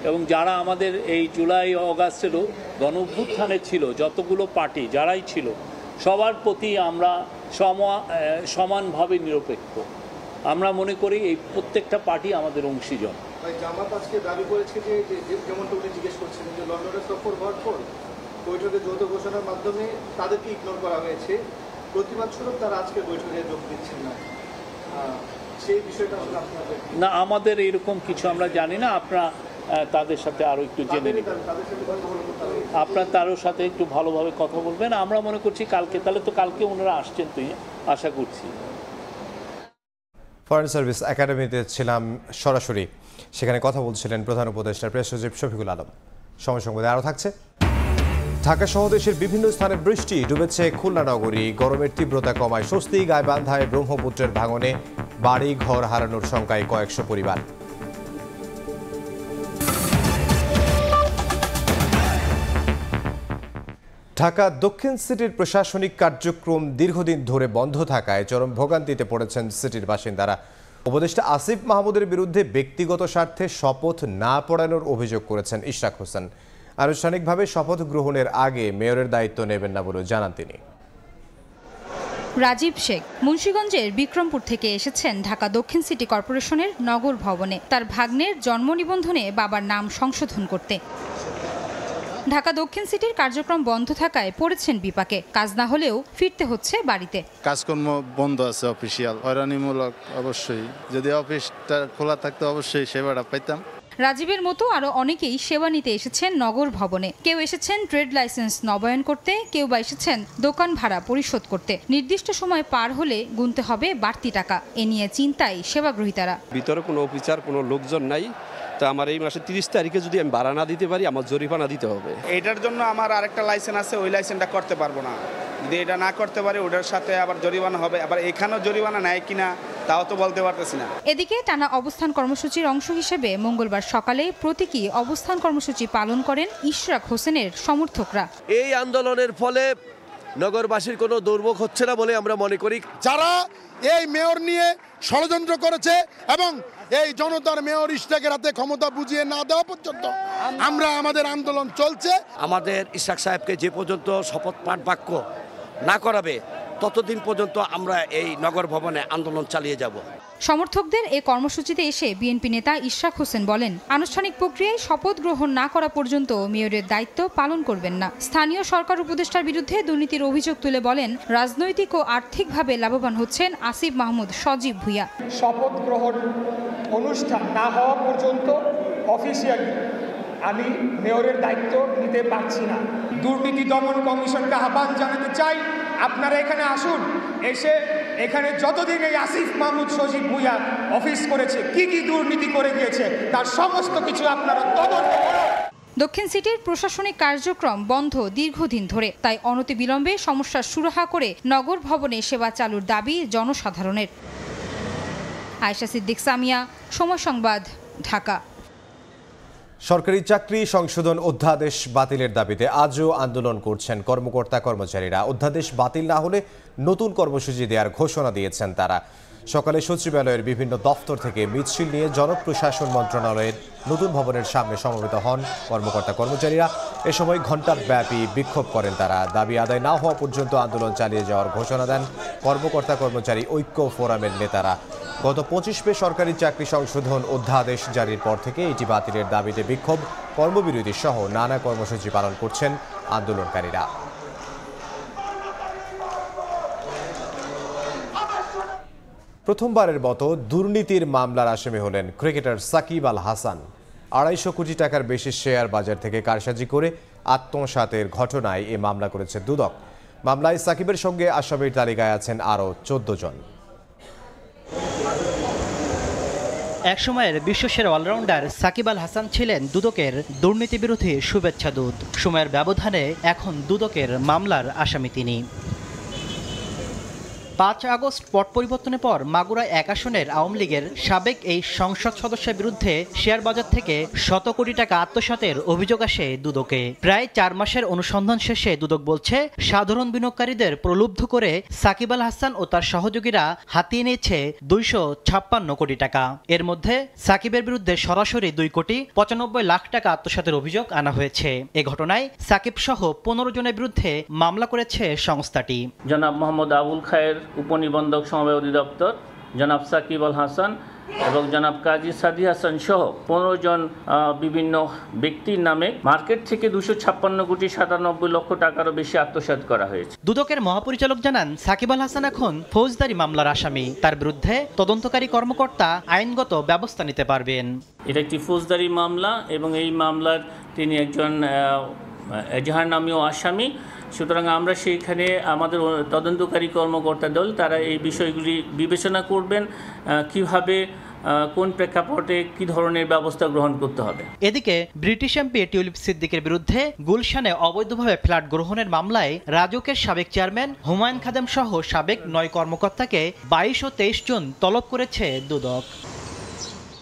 এবং যারা আমাদের এই জুলাই অগাস্টেরও গণঅভ্যুত্থানে ছিল যতগুলো পার্টি যারাই ছিল সবার প্রতি আমরা সমানভাবে নিরপেক্ষ। আমরা মনে করি এই প্রত্যেকটা পার্টি আমাদের অংশীজন। জামাত আজকে দাবি করেছে যে যেমনটা উনি জিজ্ঞেস করছেন যে লন্ডনে সফর হওয়ার পর বৈঠকে যৌথ ঘোষণার মাধ্যমে তাদেরকে ইগনোর করা হয়েছে, প্রতিবাদ স্বরূপ তারা আজকে বৈঠকে যোগ দিচ্ছেন না। সেই বিষয়টা আপনাদের না, আমাদের এরকম কিছু আমরা জানি না। আপনারা তাদের সাথে আরো একটু জেনে নেবেন, আপনার তারও সাথে একটু ভালোভাবে কথা বলবেন। আমরা মনে করছি কালকে, তাহলে তো কালকে ওনারা আসছেন, তুই আশা করছি। ফরেন সার্ভিস একাডেমিতে ছিলাম সরাসরি, সেখানে কথা বলছিলেন প্রধান উপদেষ্টা প্রেস সচিব শফিকুল আলম। সময় সংবাদে আরও থাকছে। ঢাকা সহ দেশের বিভিন্ন স্থানে বৃষ্টি, ডুবেছে খুলনা নগরী। গরমের তীব্রতা কমায় স্বস্তি। গাইবান্ধায় ব্রহ্মপুত্রের ভাঙনে বাড়ি ঘর হারানোর শঙ্কায় কয়েকশো পরিবার। ঢাকা দক্ষিণ সিটির প্রশাসনিক কার্যক্রম দীর্ঘদিন ধরে বন্ধ থাকায় চরম ভোগান্তিতে পড়েছেন সিটির বাসিন্দারা। উপদেষ্টা আসিফ মাহমুদের বিরুদ্ধে ব্যক্তিগত স্বার্থে শপথ না পড়ানোর অভিযোগ করেছেন ইশরাক হোসেন। আনুষ্ঠানিকভাবে শপথ গ্রহণের আগে মেয়রের দায়িত্ব নেবেন না বলে জানান তিনি। রাজীব শেখ মুন্সিগঞ্জের বিক্রমপুর থেকে এসেছেন ঢাকা দক্ষিণ সিটি কর্পোরেশনের নগর ভবনে তার ভাগ্নের জন্ম নিবন্ধনে বাবার নাম সংশোধন করতে। ঢাকা দক্ষিণ সিটির কার্যক্রম বন্ধ থাকায় পড়েছেন বিপাকে। কাজ না হলেও ফিরতে হচ্ছে বাড়িতে। কাজকর্ম বন্ধ আছে, অফিসিয়াল হয়রানিমূলক। অবশ্যই যদি অফিসটা খোলা থাকতো অবশ্যই সেবাটা পাইতাম। রাজীবের মতো আরো অনেকেই সেবা নিতে এসেছেন নগর ভবনে। কেউ এসেছেন ট্রেড লাইসেন্স নবায়ন করতে, কেউ বা এসেছেন দোকান ভাড়া পরিশোধ করতে। নির্দিষ্ট সময় পার হলে গুনতে হবে বাড়তি টাকা। এ নিয়ে চিন্তায় সেবাগ্রহীতারা। ভিতরে কোনো অফিসার, কোনো লোকজন নাই, তো আমার এই মাসের 30 তারিখে যদি আমি ভাড়া না দিতে পারি আমার জরিমানা দিতে হবে। এটার জন্য আমার আরেকটা লাইসেন্স আছে, ওই লাইসেন্সটা করতে পারবো না। যদি এটা না করতে পারি ওটার সাথে আবার জরিমানা হবে। আবার এখানেও জরিমানা নেয় কিনা তাও তো বলতে পারতেছি না। এদিকে টানা অবস্থান কর্মসূচির অংশ হিসেবে মঙ্গলবার সকালে প্রতীকী অবস্থান কর্মসূচি পালন করেন ইশরাক হোসেনের সমর্থকরা। এই আন্দোলনের ফলে নগরবাসীর কোনো দুর্ভোগ হচ্ছে না বলে আমরা মনে করি। যারা এই মেয়র নিয়ে ষড়যন্ত্র করেছে এবং এই জনতার মেয়র ইশরাকের হাতে ক্ষমতা বুঝিয়ে না দেওয়া পর্যন্ত আমরা আমাদের আন্দোলন চলছে। আমাদের ইশরাক সাহেবকে যে পর্যন্ত শপথ পাঠ বাক্য না করাবে ততদিন পর্যন্ত আমরা এই নগর ভবনে আন্দোলন চালিয়ে যাব। সমর্থকদের এ কর্মসূচিতে এসে বিএনপি নেতা ইশরাক হোসেন বলেন, আনুষ্ঠানিক প্রক্রিয়ায় শপথ গ্রহণ না করা পর্যন্ত মেয়রের দায়িত্ব পালন করবেন না। স্থানীয় সরকার উপদেষ্টার বিরুদ্ধে দুর্নীতির অভিযোগ তুলে বলেন, রাজনৈতিক ও আর্থিকভাবে লাভবান হচ্ছেন আসিফ মাহমুদ, সজীব ভুঁইয়া। শপথ গ্রহণ অনুষ্ঠান না হওয়া পর্যন্ত অফিসিয়ালি আমি মেয়রের দায়িত্ব নিতে পারছি না। দুর্নীতি দমন কমিশনকে আহ্বান জানাতে চাই, আপনারা এখানে আসুন। এসে এখানে যতদিন এই আসিফ মাহমুদ সজীব ভুঁইয়া অফিস করেছে, কি কি দুর্নীতি করে গিয়েছে তার সমস্ত কিছু আপনারা তদন্ত করুন। দক্ষিণ সিটির প্রশাসনিক কার্যক্রম বন্ধ দীর্ঘদিন ধরে, তাই অনতিবিলম্বে সমস্যার সুরাহা করে নগর ভবনে সেবা চালুর দাবি জনসাধারণের। আয়েশা সিদ্দিক সামিয়া, সময় সংবাদ, ঢাকা। সরকারি চাকরি সংশোধন অধ্যাদেশ বাতিলের দাবিতে আজও আন্দোলন করছেন কর্মকর্তা কর্মচারীরা। অধ্যাদেশ বাতিল না হলে নতুন কর্মসূচি দেওয়ার ঘোষণা দিয়েছেন তারা। সকালে সচিবালয়ের বিভিন্ন দফতর থেকে মিছিল নিয়ে জনপ্রশাসন মন্ত্রণালয়ের নতুন ভবনের সামনে সমবেত হন কর্মকর্তা কর্মচারীরা। এ সময় ঘণ্টাব্যাপী বিক্ষোভ করেন তারা। দাবি আদায় না হওয়া পর্যন্ত আন্দোলন চালিয়ে যাওয়ার ঘোষণা দেন কর্মকর্তা কর্মচারী ঐক্য ফোরামের নেতারা। গত 25 মে সরকারি চাকরি সংশোধন অধ্যাদেশ জারির পর থেকে এটি বাতিলের দাবিতে বিক্ষোভ, কর্মবিরতি সহ নানা কর্মসূচি পালন করছেন আন্দোলনকারীরা। প্রথমবারের মতো দুর্নীতির মামলার আসামি হলেন ক্রিকেটার সাকিব আল হাসান। 250 কোটি টাকার বেশি শেয়ার বাজার থেকে কারসাজি করে আত্মসাতের ঘটনায় এ মামলা করেছে দুদক। মামলায় সাকিবের সঙ্গে আসামির তালিকায় আছেন আরও 14 জন। একসময়ের বিশ্বসেরা অলরাউন্ডার সাকিব আল হাসান ছিলেন দুদকের দুর্নীতি বিরোধী শুভেচ্ছা দূত। সময়ের ব্যবধানে এখন দুদকের মামলার আসামি তিনি। 5 আগস্ট পট পরিবর্তনের পর মাগুরা 1 আসনের আওয়ামী লীগের সাবেক এই সংসদ সদস্যের বিরুদ্ধে শেয়ার বাজার থেকে শত কোটি টাকা আত্মসাতের অভিযোগ আসে দুদকে। প্রায় 4 মাসের অনুসন্ধান শেষে দুদক বলছে সাধারণ বিনিয়োগকারীদের প্রলুব্ধ করে সাকিব আল হাসান ও তার সহযোগীরা হাতিয়ে নিয়েছে 256 কোটি টাকা। এর মধ্যে সাকিবের বিরুদ্ধে সরাসরি 2 কোটি 95 লাখ টাকা আত্মসাতের অভিযোগ আনা হয়েছে। এ ঘটনায় সাকিব সহ 15 জনের বিরুদ্ধে মামলা করেছে সংস্থাটি। জনাব মোহাম্মদ আবুল খায়ের উপনিবন্ধক সমবায় অধিদপ্তর, জনাব সাকিব আল হাসান এবং জনাব কাজী সাদি হাসান সহ 15 জন বিভিন্ন ব্যক্তির নামে মার্কেট থেকে 256 কোটি 97 লক্ষ টাকারও বেশি আত্মসাৎ করা হয়েছে। দুদকের মহাপরিচালক জানান, সাকিব আল হাসান এখন ফৌজদারি মামলার আসামি। তার বিরুদ্ধে তদন্তকারী কর্মকর্তা আইনগত ব্যবস্থা নিতে পারবেন। এটা একটি ফৌজদারি মামলা এবং এই মামলার তিনি একজন এজাহার নামীয় আসামি। সুতরাং আমরা সেইখানে আমাদের তদন্তকারী কর্মকর্তা দল তারা এই বিষয়গুলি বিবেচনা করবেন, কিভাবে কোন প্রেক্ষাপটে কি ধরনের ব্যবস্থা গ্রহণ করতে হবে। এদিকে ব্রিটিশ এমপি টিউলিপ সিদ্দিকের বিরুদ্ধে গুলশানে অবৈধভাবে ফ্ল্যাট গ্রহণের মামলায় রাজউকের সাবেক চেয়ারম্যান হুমায়ুন খাদেম সহ সাবেক 9 কর্মকর্তাকে 22 ও 23 জন তলব করেছে দুদক।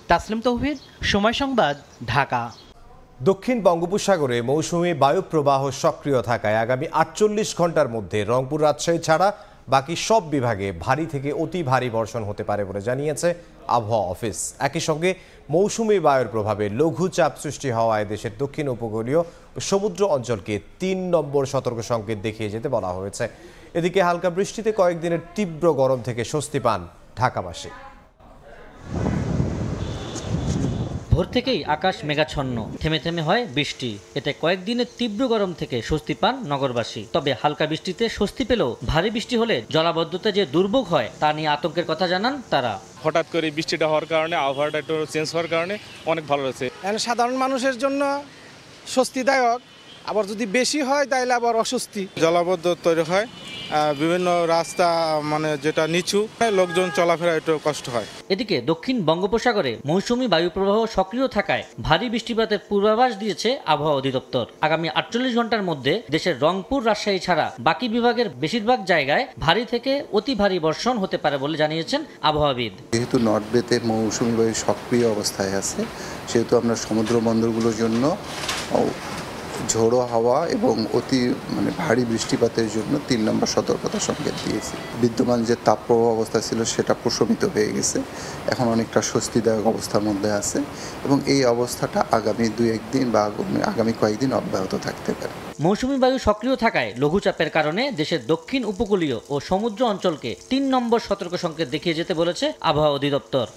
তাসলিম তৌহিদ, সময় সংবাদ, ঢাকা। দক্ষিণ বঙ্গোপসাগরে মৌসুমী বায়ুপ্রবাহ সক্রিয় থাকায় আগামী 48 ঘন্টার মধ্যে রংপুর, রাজশাহী ছাড়া বাকি সব বিভাগে ভারী থেকে অতি ভারী বর্ষণ হতে পারে বলে জানিয়েছে আবহাওয়া অফিস। একই সঙ্গে মৌসুমী বায়ুর প্রভাবে লঘুচাপ সৃষ্টি হওয়ায় দেশের দক্ষিণ উপকূলীয় সমুদ্র অঞ্চলকে 3 নম্বর সতর্ক সংকেত দেখিয়ে যেতে বলা হয়েছে। এদিকে হালকা বৃষ্টিতে কয়েকদিনের তীব্র গরম থেকে স্বস্তি পান ঢাকাবাসী। ভোর থেকেই আকাশ মেঘাচ্ছন্ন, থেমে থেমে হয় বৃষ্টি। এতে কয়েকদিনের তীব্র গরম থেকে স্বস্তি পান নগরবাসী। তবে হালকা বৃষ্টিতে স্বস্তি পেলেও ভারী বৃষ্টি হলে জলাবদ্ধতা যে দুর্ভোগ হয় তা নিয়ে আতঙ্কের কথা জানান তারা। হঠাৎ করে বৃষ্টিটা হওয়ার কারণে, আবহাওয়াটা একটু চেঞ্জ হওয়ার কারণে অনেক ভালো লাগছে। সাধারণ মানুষের জন্য স্বস্তিদায়ক, আবার যদি বেশি হয় তাহলে আবার অস্বস্তি। জলাবদ্ধ তৈরি হয়, বিভিন্ন রাস্তা যেটা নিচু, লোকজন চলাফেরা একটু কষ্ট হয়। এদিকে দক্ষিণ বঙ্গোপসাগরে মৌসুমী বায়ুপ্রবাহ সক্রিয় থাকায় ভারী বৃষ্টিপাতের পূর্বাভাস দিয়েছে আবহাওয়া অধিদপ্তর। আগামী 48 ঘন্টার মধ্যে দেশের রংপুর, রাজশাহী ছাড়া বাকি বিভাগের বেশিরভাগ জায়গায় ভারী থেকে অতি ভারী বর্ষণ হতে পারে বলে জানিয়েছেন আবহাওয়াবিদ। যেহেতু নর্থ বেতে মৌসুমী বায়ু সক্রিয় অবস্থায় আছে, সেহেতু আমরা সমুদ্র বন্দরগুলোর জন্য ঝোড়ো হাওয়া এবং অতি ভারী বৃষ্টিপাতের জন্য 3 নম্বর সতর্কতা সংকেত দিয়েছি। বিদ্যমান যে তাপপ্রবাহ অবস্থা ছিল সেটা প্রশমিত হয়ে গেছে, এখন অনেকটা স্বস্তিদায়ক অবস্থার মধ্যে আছে এবং এই অবস্থাটা আগামী 2-1 দিন বা আগামী কয়েকদিন অব্যাহত থাকতে পারে। মৌসুমী বায়ু সক্রিয় থাকায় লঘুচাপের কারণে দেশের দক্ষিণ উপকূলীয় ও সমুদ্র অঞ্চলকে 3 নম্বর সতর্ক সংকেত দেখিয়ে যেতে বলেছে আবহাওয়া অধিদপ্তর।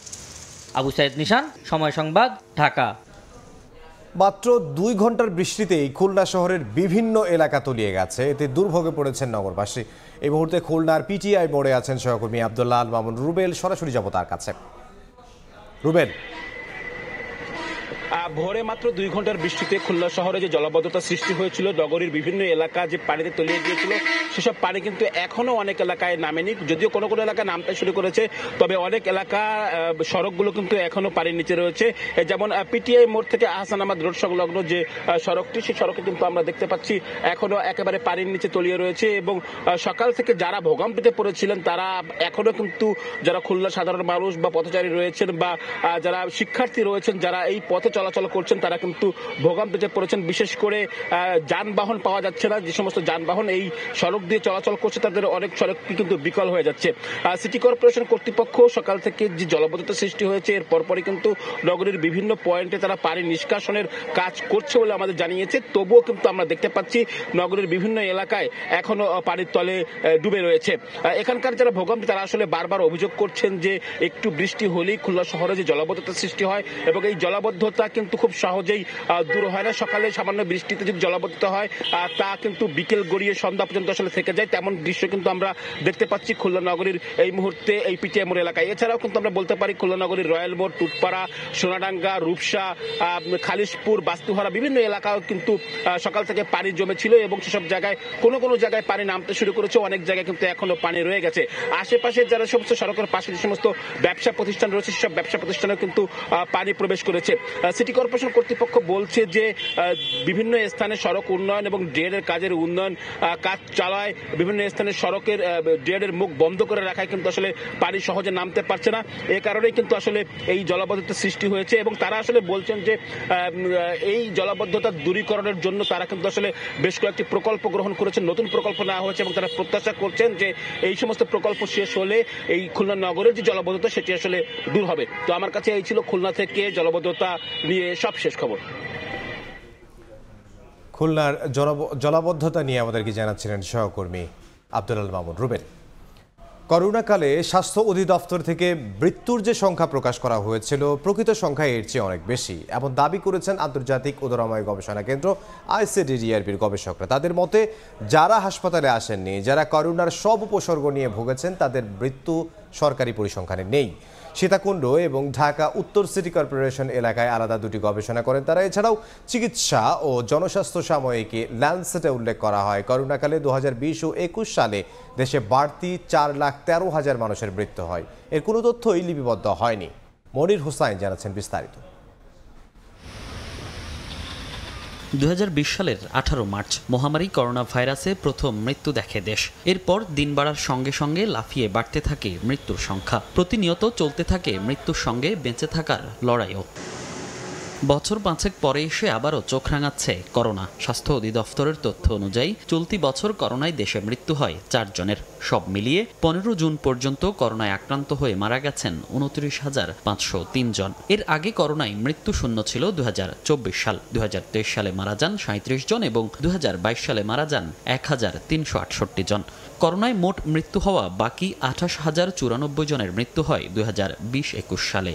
আবু সাইদ নিশান, সময় সংবাদ, ঢাকা। মাত্র 2 ঘন্টার বৃষ্টিতেই খুলনা শহরের বিভিন্ন এলাকা তলিয়ে গেছে। এতে দুর্ভোগে পড়েছেন নগরবাসী। এই মুহূর্তে খুলনার পিটিআই মোড়ে আছেন সহকর্মী আব্দুল্লাহ আল মামুন রুবেল। সরাসরি যাব তার কাছে। রুবেল, ভোরে মাত্র 2 ঘন্টার বৃষ্টিতে খুলনা শহরে যে জলাবদ্ধতা সৃষ্টি হয়েছিল, নগরীর বিভিন্ন এলাকা যে পানিতে তলিয়ে গিয়েছিল, সেসব পানি কিন্তু এখনো অনেক এলাকায় নামেনি। যদিও কোনো কোনো এলাকা নামতে শুরু করেছে, তবে অনেক এলাকা সড়কগুলো কিন্তু এখনো পানির নিচে রয়েছে। যেমন পিটিআই মোড় থেকে আহসান আহমদ রোড সংলগ্ন যে সড়কটি, সেই সড়কে কিন্তু আমরা দেখতে পাচ্ছি এখনো একেবারে পানির নিচে তলিয়ে রয়েছে এবং সকাল থেকে যারা ভোগান্তিতে পড়েছিলেন তারা এখনো কিন্তু, যারা খুলনা সাধারণ মানুষ বা পথচারী রয়েছেন বা যারা শিক্ষার্থী রয়েছেন, যারা এই পথে চলাচল করছেন, তারা কিন্তু ভোগান্তিতে পড়েছেন। বিশেষ করে যানবাহন পাওয়া যাচ্ছে না। যে সমস্ত যানবাহন এই সড়ক দিয়ে চলাচল করছে তাদের অনেক সড়কটি কিন্তু বিকল হয়ে যাচ্ছে। সিটি কর্পোরেশন কর্তৃপক্ষ সকাল থেকে যে জলাবদ্ধতা সৃষ্টি হয়েছে, এর পরপরই কিন্তু নগরীর বিভিন্ন পয়েন্টে তারা পানি নিষ্কাশনের কাজ করছে বলে আমাদের জানিয়েছে। তবুও কিন্তু আমরা দেখতে পাচ্ছি নগরীর বিভিন্ন এলাকায় এখনো পানির তলে ডুবে রয়েছে। এখানকার যারা ভোগান্তি তারা আসলে বারবার অভিযোগ করছেন যে একটু বৃষ্টি হলেই খুলনা শহরে যে জলাবদ্ধতা সৃষ্টি হয় এবং এই জলাবদ্ধতা কিন্তু খুব সহজেই দূর হয় না। সকালে সামান্য বৃষ্টিতে যদি জলাবদ্ধতা হয় তা কিন্তু বিকেল গড়িয়ে সন্ধ্যা পর্যন্ত আসলে থেকে যায়। তেমন দৃশ্য কিন্তু আমরা দেখতে পাচ্ছি খুলনা নগরীর এই মুহূর্তে এই পিটিআই মোড় এলাকায়। এছাড়াও কিন্তু আমরা বলতে পারি খুলনা নগরীর রয়্যাল মোড়, টুটপাড়া, সোনাডাঙ্গা, রূপসা, খালিশপুর, বাস্তুহারা বিভিন্ন এলাকাও কিন্তু সকাল থেকে পানি জমেছিল এবং সেসব জায়গায় কোনো কোনো জায়গায় পানি নামতে শুরু করেছে, অনেক জায়গায় কিন্তু এখনো পানি রয়ে গেছে। আশেপাশে যারা সমস্ত সড়কের পাশে যে সমস্ত ব্যবসা প্রতিষ্ঠান রয়েছে, সেসব ব্যবসা প্রতিষ্ঠানেও কিন্তু পানি প্রবেশ করেছে। সিটি কর্পোরেশন কর্তৃপক্ষ বলছে যে বিভিন্ন স্থানে সড়ক উন্নয়ন এবং ড্রেনের কাজের উন্নয়ন কাজ থাকায় বিভিন্ন স্থানে সড়কের ড্রেনের মুখ বন্ধ করে রাখায় কিন্তু আসলে পানি সহজে নামতে পারছে না। এ কারণেই কিন্তু আসলে এই জলাবদ্ধতা সৃষ্টি হয়েছে এবং তারা আসলে বলছেন যে এই জলাবদ্ধতা দূরীকরণের জন্য তারা কিন্তু আসলে বেশ কয়েকটি প্রকল্প গ্রহণ করেছেন, নতুন প্রকল্প নেওয়া হয়েছে এবং তারা প্রত্যাশা করছেন যে এই সমস্ত প্রকল্প শেষ হলে এই খুলনা নগরের যে জলাবদ্ধতা সেটি আসলে দূর হবে। তো আমার কাছে এই ছিল খুলনা থেকে জলাবদ্ধতা নিয়ে সবশেষ খবর। খুলনার জলাবদ্ধতা নিয়ে আমাদেরকে জানাচ্ছিলেন সহকর্মী আব্দুল আল মামুন রুবেল। করোনাকালে স্বাস্থ্য অধিদপ্তর থেকে মৃত্যুর যে সংখ্যা প্রকাশ করা হয়েছিল প্রকৃত সংখ্যা এর চেয়ে অনেক বেশি এমন দাবি করেছেন আন্তর্জাতিক উদরময় গবেষণা কেন্দ্র আইসিডিডিআরবির গবেষকরা। তাদের মতে যারা হাসপাতালে আসেননি, যারা করোনার সব উপসর্গ নিয়ে ভুগেছেন তাদের মৃত্যু সরকারি পরিসংখ্যানে নেই। সীতাকুণ্ড এবং ঢাকা উত্তর সিটি কর্পোরেশন এলাকায় আলাদা দুটি গবেষণা করেন তারা। এছাড়াও চিকিৎসা ও জনস্বাস্থ্য সাময়িকী ল্যান্সেটে উল্লেখ করা হয় করোনাকালে 2020 ও 21 সালে দেশে বাড়তি 4,13,000 মানুষের মৃত্যু হয়। এর কোনো তথ্যই লিপিবদ্ধ হয়নি। মনির হোসাইন জানাচ্ছেন বিস্তারিত। 2020 সালের 18 মার্চ মহামারী করোনা ভাইরাসে প্রথম মৃত্যু দেখে দেশ। এরপর দিন বাড়ার সঙ্গে সঙ্গে লাফিয়ে বাড়তে থাকে মৃত্যুর সংখ্যা। প্রতিনিয়ত চলতে থাকে মৃত্যুর সঙ্গে বেঁচে থাকার লড়াইও। বছর 5 পরে এসে আবারও চোখ রাঙাচ্ছে করোনা। স্বাস্থ্য অধিদপ্তরের তথ্য অনুযায়ী চলতি বছর করোনায় দেশে মৃত্যু হয় 4 জনের। সব মিলিয়ে 15 জুন পর্যন্ত করোনায় আক্রান্ত হয়ে মারা গেছেন 29,503 জন। এর আগে করোনায় মৃত্যু শূন্য ছিল 2024 সাল। 2023 সালে মারা যান 37 জন এবং 2022 সালে মারা যান 1,368 জন। করোনায় মোট মৃত্যু হওয়া বাকি 28,094 জনের মৃত্যু হয় 2020-21 সালে।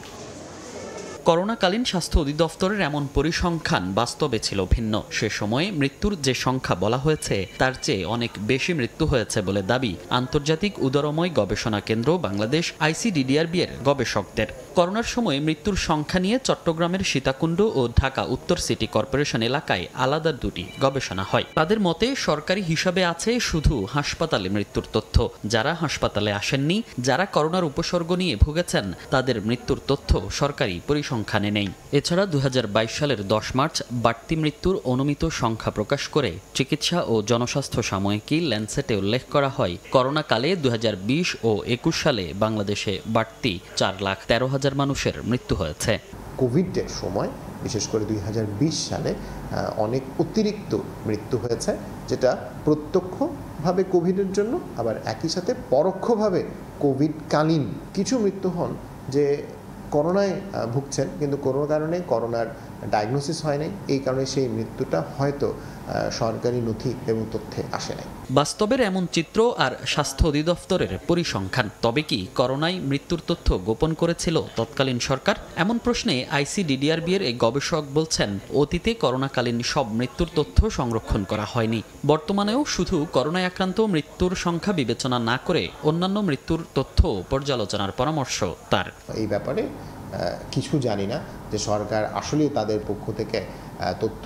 করোনাকালীন স্বাস্থ্য অধিদপ্তরের এমন পরিসংখ্যান বাস্তবে ছিল ভিন্ন। সে সময়ে মৃত্যুর যে সংখ্যা বলা হয়েছে তার চেয়ে অনেক বেশি মৃত্যু হয়েছে বলে দাবি আন্তর্জাতিক উদরময় গবেষণা কেন্দ্র বাংলাদেশ আইসিডিডিআরবি এর গবেষকদের। করোনার সময় মৃত্যুর সংখ্যা নিয়ে চট্টগ্রামের সীতাকুণ্ড ও ঢাকা উত্তর সিটি কর্পোরেশন এলাকায় আলাদা দুটি গবেষণা হয়। তাদের মতে সরকারি হিসাবে আছে শুধু হাসপাতালে মৃত্যুর তথ্য। যারা হাসপাতালে আসেননি, যারা করোনার উপসর্গ নিয়ে ভুগেছেন তাদের মৃত্যুর তথ্য সরকারি পরিসংখ্যানে নেই। এছাড়া 2022 সালের 10 মার্চ বাড়তি মৃত্যুর অনুমিত সংখ্যা প্রকাশ করে চিকিৎসা ও জনস্বাস্থ্য সাময়িকী ল্যান্সেটে উল্লেখ করা হয় করোনাকালে 2020 ও 21 সালে বাংলাদেশে বাড়তি 4,13,000 মানুষের মৃত্যু হয়েছে। কোভিডের সময় বিশেষ করে 2020 সালে অনেক অতিরিক্ত মৃত্যু হয়েছে, যেটা প্রত্যক্ষভাবে কোভিডের জন্য, আবার একই সাথে পরোক্ষভাবে কোভিডকালীন কিছু মৃত্যু হন যে করোনায় ভুগছেন কিন্তু কোনো কারণে করোনার ডায়াগনোসিস হয় নাই, এই কারণে সেই মৃত্যুটা হয়তো সরকারি নথি এবং তথ্যে আসে নাই। বাস্তবের এমন চিত্র আর স্বাস্থ্য অধিদপ্তরের পরিসংখ্যান। তবে কি করোনায় মৃত্যুর তথ্য গোপন করেছিল তৎকালীন সরকার? এমন প্রশ্নে আইসিডিডিআরবি এর এই গবেষক বলছেন অতীতে করোনাকালীন সব মৃত্যুর তথ্য সংরক্ষণ করা হয়নি। বর্তমানেও শুধু করোনায় আক্রান্ত মৃত্যুর সংখ্যা বিবেচনা না করে অন্যান্য মৃত্যুর তথ্য পর্যালোচনার পরামর্শ তার। এই ব্যাপারে কিছু জানি না যে সরকার আসলে তাদের পক্ষ থেকে তথ্য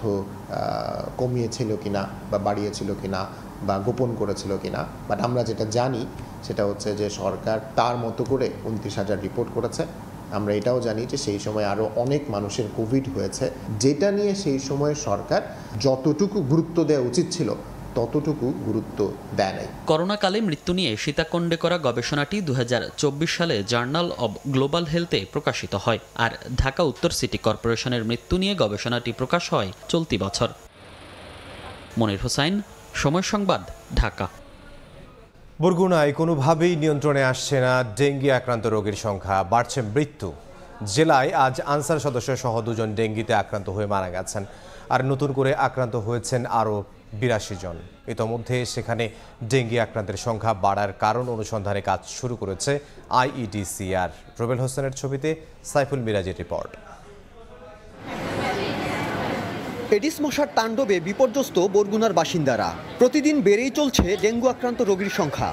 কমিয়েছিল কিনা বা বাড়িয়েছিল কিনা বা গোপন করেছিল কিনা, বাট আমরা যেটা জানি সেটা হচ্ছে যে সরকার তার মতো করে 29,000 রিপোর্ট করেছে। আমরা এটাও জানি যে সেই সময় আরও অনেক মানুষের কোভিড হয়েছে, যেটা নিয়ে সেই সময় সরকার যতটুকু গুরুত্ব দেওয়া উচিত ছিল ততটুকু গুরুত্ব দেয় নাই। করোনাকালে মৃত্যু নিয়ে সীতাকুণ্ডে করা গবেষণাটি 2024 সালে জার্নাল অব গ্লোবাল হেলথে প্রকাশিত হয়। আর ঢাকা উত্তর সিটি কর্পোরেশনের মৃত্যু নিয়ে গবেষণাটি প্রকাশ হয় চলতি বছর। মনির হোসাইন, সময় সংবাদ, ঢাকা। বরগুনায় কোনোভাবেই নিয়ন্ত্রণে আসছে না ডেঙ্গি আক্রান্ত রোগীর সংখ্যা, বাড়ছে মৃত্যু। জেলায় আজ আনসার সদস্য সহ 2 জন ডেঙ্গিতে আক্রান্ত হয়ে মারা গেছেন, আর নতুন করে আক্রান্ত হয়েছেন আরও 82 জন। ইতোমধ্যে সেখানে ডেঙ্গি আক্রান্তের সংখ্যা বাড়ার কারণ অনুসন্ধানে কাজ শুরু করেছে আইইডিসিআর। রুবেল হোসেনের ছবিতে সাইফুল মিরাজের রিপোর্ট। এডিস মশার তাণ্ডবে বিপর্যস্ত বরগুনার বাসিন্দারা। প্রতিদিন বেড়েই চলছে ডেঙ্গু আক্রান্ত রোগীর সংখ্যা।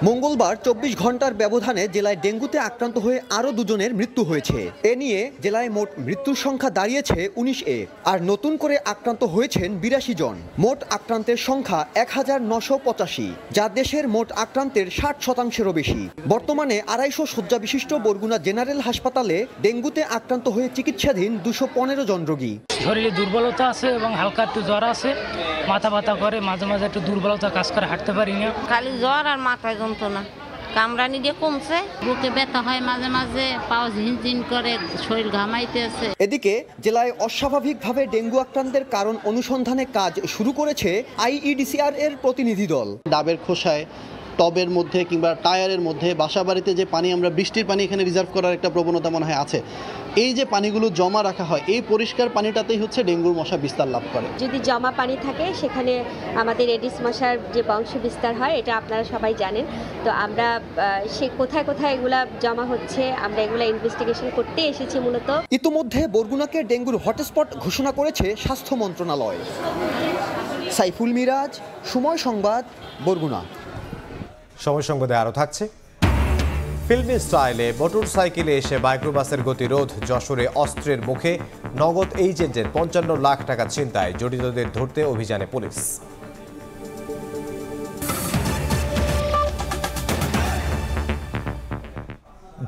মঙ্গলবার 24 ঘন্টার ব্যবধানে জেলায় ডেঙ্গুতে আক্রান্ত হয়ে আরও 2 জনের মৃত্যু হয়েছে। এ নিয়ে জেলায় মোট মৃত্যুর সংখ্যা দাঁড়িয়েছে 19-এ, আর নতুন করে আক্রান্ত হয়েছেন 82 জন। মোট আক্রান্তের সংখ্যা 1985, যা দেশের মোট আক্রান্তের 60%-এরও বেশি। বর্তমানে 250 শয্যা বিশিষ্ট বরগুনা জেনারেল হাসপাতালে ডেঙ্গুতে আক্রান্ত হয়ে চিকিৎসাধীন 215 জন রোগী। শরীরে দুর্বলতা আছে এবং হালকা একটু জ্বর আছে, মাথা ব্যথা করে, মাঝে মাঝে একটু দুর্বলতা কাজ করে, হাঁটতে পারি না। খালি জ্বর আর মাথায় যন্ত্রণা, কামড়ানি দিয়ে কমছে, বুকে ব্যথা হয় মাঝে মাঝে, পাও ঝিনঝিন করে, শরীর ঘামাইতেছে। এদিকে জেলায় অস্বাভাবিকভাবে ডেঙ্গু আক্রান্তের কারণ অনুসন্ধানে কাজ শুরু করেছে IEDCR এর প্রতিনিধি দল। ডাবের খোসায়, টবের মধ্যে কিংবা টায়ারের মধ্যে, বাসাবাড়িতে যে পানি আমরা বৃষ্টির পানি এখানে রিজার্ভ করার একটা প্রবণতা মনে হয় আছে, এই যে পানিগুলো জমা রাখা হয়, এই পরিষ্কার পানিটাতেই হচ্ছে ডেঙ্গুর মশা বিস্তার লাভ করে। যদি জমা পানি থাকে সেখানে আমাদের এডিস মশার যে বংশ বিস্তার হয়, এটা আপনারা সবাই জানেন। তো আমরা সে কোথায় কোথায় এগুলা জমা হচ্ছে, আমরা এগুলা ইনভেস্টিগেশন করতে এসেছি মূলত। ইতিমধ্যে বরগুনাকে ডেঙ্গুর হটস্পট ঘোষণা করেছে স্বাস্থ্য মন্ত্রণালয়। সাইফুল মিরাজ, সময় সংবাদ, বরগুনা। সময় সংবাদে আরও থাকছে। ফিল্মি স্টাইলে মোটরসাইকেলে এসে মাইক্রোবাসের গতিরোধ, যশোরে অস্ত্রের মুখে নগদ এজেন্টের 55 লাখ টাকা ছিনতাই, জড়িতদের ধরতে অভিযানে পুলিশ।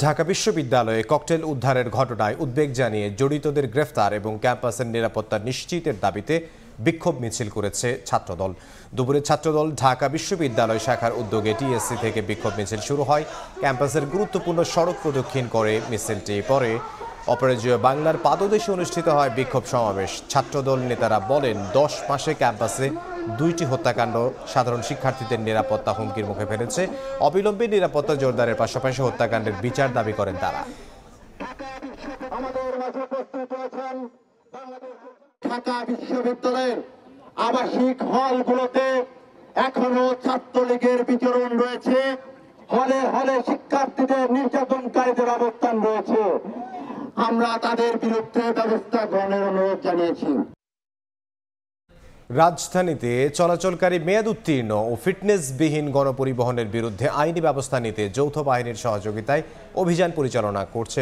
ঢাকা বিশ্ববিদ্যালয়ে ককটেল উদ্ধারের ঘটনায় উদ্বেগ জানিয়ে জড়িতদের গ্রেফতার এবং ক্যাম্পাসের নিরাপত্তা নিশ্চিতের দাবিতে বিক্ষোভ মিছিল করেছে ছাত্রদল। দুপুরে ছাত্রদল ঢাকা বিশ্ববিদ্যালয় শাখার উদ্যোগে টিএসসি থেকে বিক্ষোভ মিছিল শুরু হয়। ক্যাম্পাসের গুরুত্বপূর্ণ সড়ক প্রদক্ষিণ করে মিছিলটি পরে অপরাজেয় বাংলার পাদদেশে অনুষ্ঠিত হয় বিক্ষোভ সমাবেশ। ছাত্রদল নেতারা বলেন, 10 মাসে ক্যাম্পাসে 2টি হত্যাকাণ্ড সাধারণ শিক্ষার্থীদের নিরাপত্তা হুমকির মুখে ফেলেছে। অবিলম্বে নিরাপত্তা জোরদারের পাশাপাশি হত্যাকাণ্ডের বিচার দাবি করেন তারা। ঢাকা বিশ্ববিদ্যালয়ের আবাসিক হলগুলোতে এখনো ছাত্রলীগের বিচরণ রয়েছে, হলে হলে শিক্ষার্থীদের নির্যাতনকারীদের অবস্থান রয়েছে। আমরা তাদের বিরুদ্ধে ব্যবস্থা গ্রহণের অনুরোধ জানিয়েছি। রাজধানীতে চলাচলকারী মেয়াদ উত্তীর্ণ ও ফিটনেসবিহীন গণপরিবহনের বিরুদ্ধে আইনি ব্যবস্থা নিতে যৌথ বাহিনীর সহযোগিতায় অভিযান পরিচালনা করছে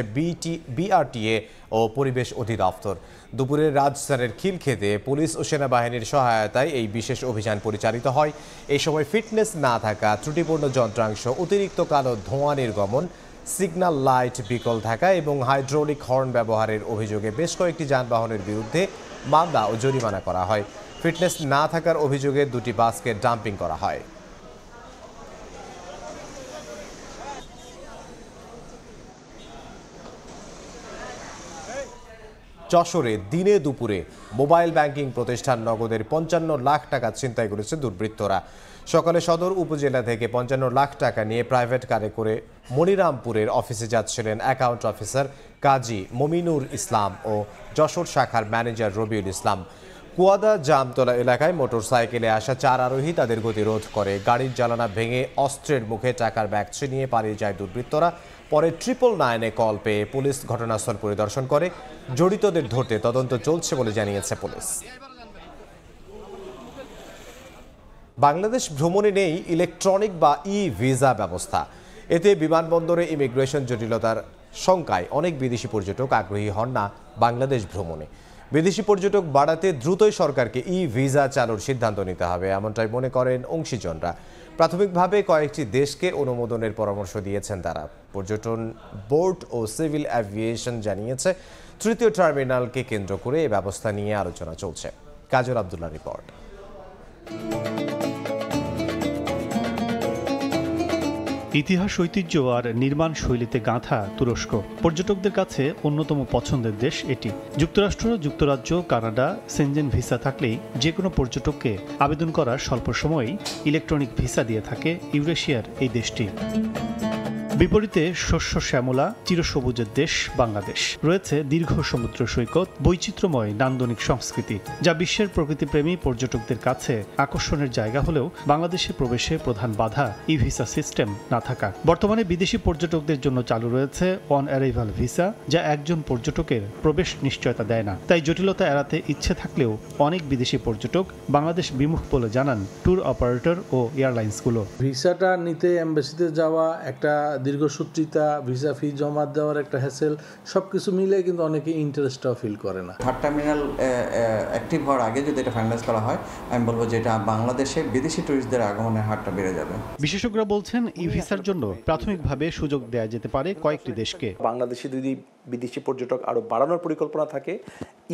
বিআরটিএ ও পরিবেশ অধিদপ্তর। দুপুরে রাজধানীর খিলক্ষেতে পুলিশ ও সেনাবাহিনীর সহায়তায় এই বিশেষ অভিযান পরিচালিত হয়। এই সময় ফিটনেস না থাকা, ত্রুটিপূর্ণ যন্ত্রাংশ, অতিরিক্ত কালো ধোঁয়া নির্গমন, সিগন্যাল লাইট বিকল থাকা এবং হাইড্রোলিক হর্ন ব্যবহারের অভিযোগে বেশ কয়েকটি যানবাহনের বিরুদ্ধে মামলা ও জরিমানা করা হয়। ফিটনেস না থাকার অভিযোগে 2টি বাসকে ডাম্পিং করা হয়। যশোরে দিনে দুপুরে মোবাইল ব্যাংকিং প্রতিষ্ঠান নগদের 55 লাখ টাকা ছিনতাই করেছে দুর্বৃত্তরা। সকালে সদর উপজেলা থেকে 55 লাখ টাকা নিয়ে প্রাইভেট কারে করে মনিরামপুরের অফিসে যাচ্ছিলেন অ্যাকাউন্ট অফিসার কাজী মমিনুর ইসলাম ও যশোর শাখার ম্যানেজার রবিউল ইসলাম। কুয়াদা জামতলা এলাকায় মোটরসাইকেলে আসা 4 আরোহী তাদের গতিরোধ করে। গাড়ির জানালা ভেঙে অস্ত্রের মুখে টাকার ব্যাগ ছিনিয়ে পালিয়ে যায় দুর্বৃত্তরা। পরে 999-এ কল পেয়ে পুলিশ ঘটনাস্থল পরিদর্শন করে। জড়িতদের ধরতে তদন্ত চলছে বলে জানিয়েছে পুলিশ। বাংলাদেশ ভ্রমণে নেই ইলেকট্রনিক বা ই-ভিসা ব্যবস্থা। এতে বিমানবন্দরে ইমিগ্রেশন জটিলতার শঙ্কায় অনেক বিদেশি পর্যটক আগ্রহী হন না বাংলাদেশ ভ্রমণে। বিদেশি পর্যটক বাড়াতে দ্রুতই সরকারকে ই-ভিসা চালুর সিদ্ধান্ত নিতে হবে, এমনটাই মনে করেন অংশীজনরা। প্রাথমিকভাবে কয়েকটি দেশকে অনুমোদনের পরামর্শ দিয়েছেন তারা। পর্যটন বোর্ড ও সিভিল অ্যাভিয়েশন জানিয়েছে, 3য় টার্মিনালকে কেন্দ্র করে এই ব্যবস্থা নিয়ে আলোচনা চলছে। কাজল আব্দুল্লাহ রিপোর্ট। ইতিহাস, ঐতিহ্য আর নির্মাণ শৈলীতে গাঁথা তুরস্ক পর্যটকদের কাছে অন্যতম পছন্দের দেশ এটি। যুক্তরাষ্ট্র, যুক্তরাজ্য, কানাডা সেনজেন ভিসা থাকলেই যে কোনো পর্যটককে আবেদন করার স্বল্প সময়েই ইলেকট্রনিক ভিসা দিয়ে থাকে ইউরেশিয়ার এই দেশটি। বিপরীতে শস্য শ্যামলা চিরসবুজের দেশ বাংলাদেশ। রয়েছে দীর্ঘ সমুদ্র সৈকত, বৈচিত্র্যময় নান্দনিক সংস্কৃতি, যা বিশ্বের প্রকৃতিপ্রেমী পর্যটকদের কাছে আকর্ষণের জায়গা হলেও বাংলাদেশে প্রবেশে প্রধান বাধা ই ভিসা সিস্টেম না থাকা। বর্তমানে বিদেশি পর্যটকদের জন্য চালু রয়েছে অন অ্যারাইভাল ভিসা, যা একজন পর্যটকের প্রবেশ নিশ্চয়তা দেয় না। তাই জটিলতা এড়াতে ইচ্ছে থাকলেও অনেক বিদেশি পর্যটক বাংলাদেশ বিমুখ বলে জানান ট্যুর অপারেটর ও এয়ারলাইন্সগুলো। ভিসাটা নিতে এম্বাসিতে যাওয়া, একটা দীর্ঘসূত্রিতা, ভিসা ফি জমা দেওয়ার একটা হ্যাসেল, সবকিছু মিলে কিন্তু অনেকে ইন্টারেস্টটাও ফিল করে না। থার্ড টার্মিনাল অ্যাক্টিভ হওয়ার আগে যদি এটা ফাইনালাইজ করা হয়, আমি বলবো যে এটা বাংলাদেশে বিদেশি টুরিস্টদের আগমনের হারটা বেড়ে যাবে। বিশেষজ্ঞরা বলছেন ই ভিসার জন্য প্রাথমিকভাবে সুযোগ দেওয়া যেতে পারে কয়েকটি দেশকে। বাংলাদেশে যদি বিদেশি পর্যটক আরো বাড়ানোর পরিকল্পনা থাকে,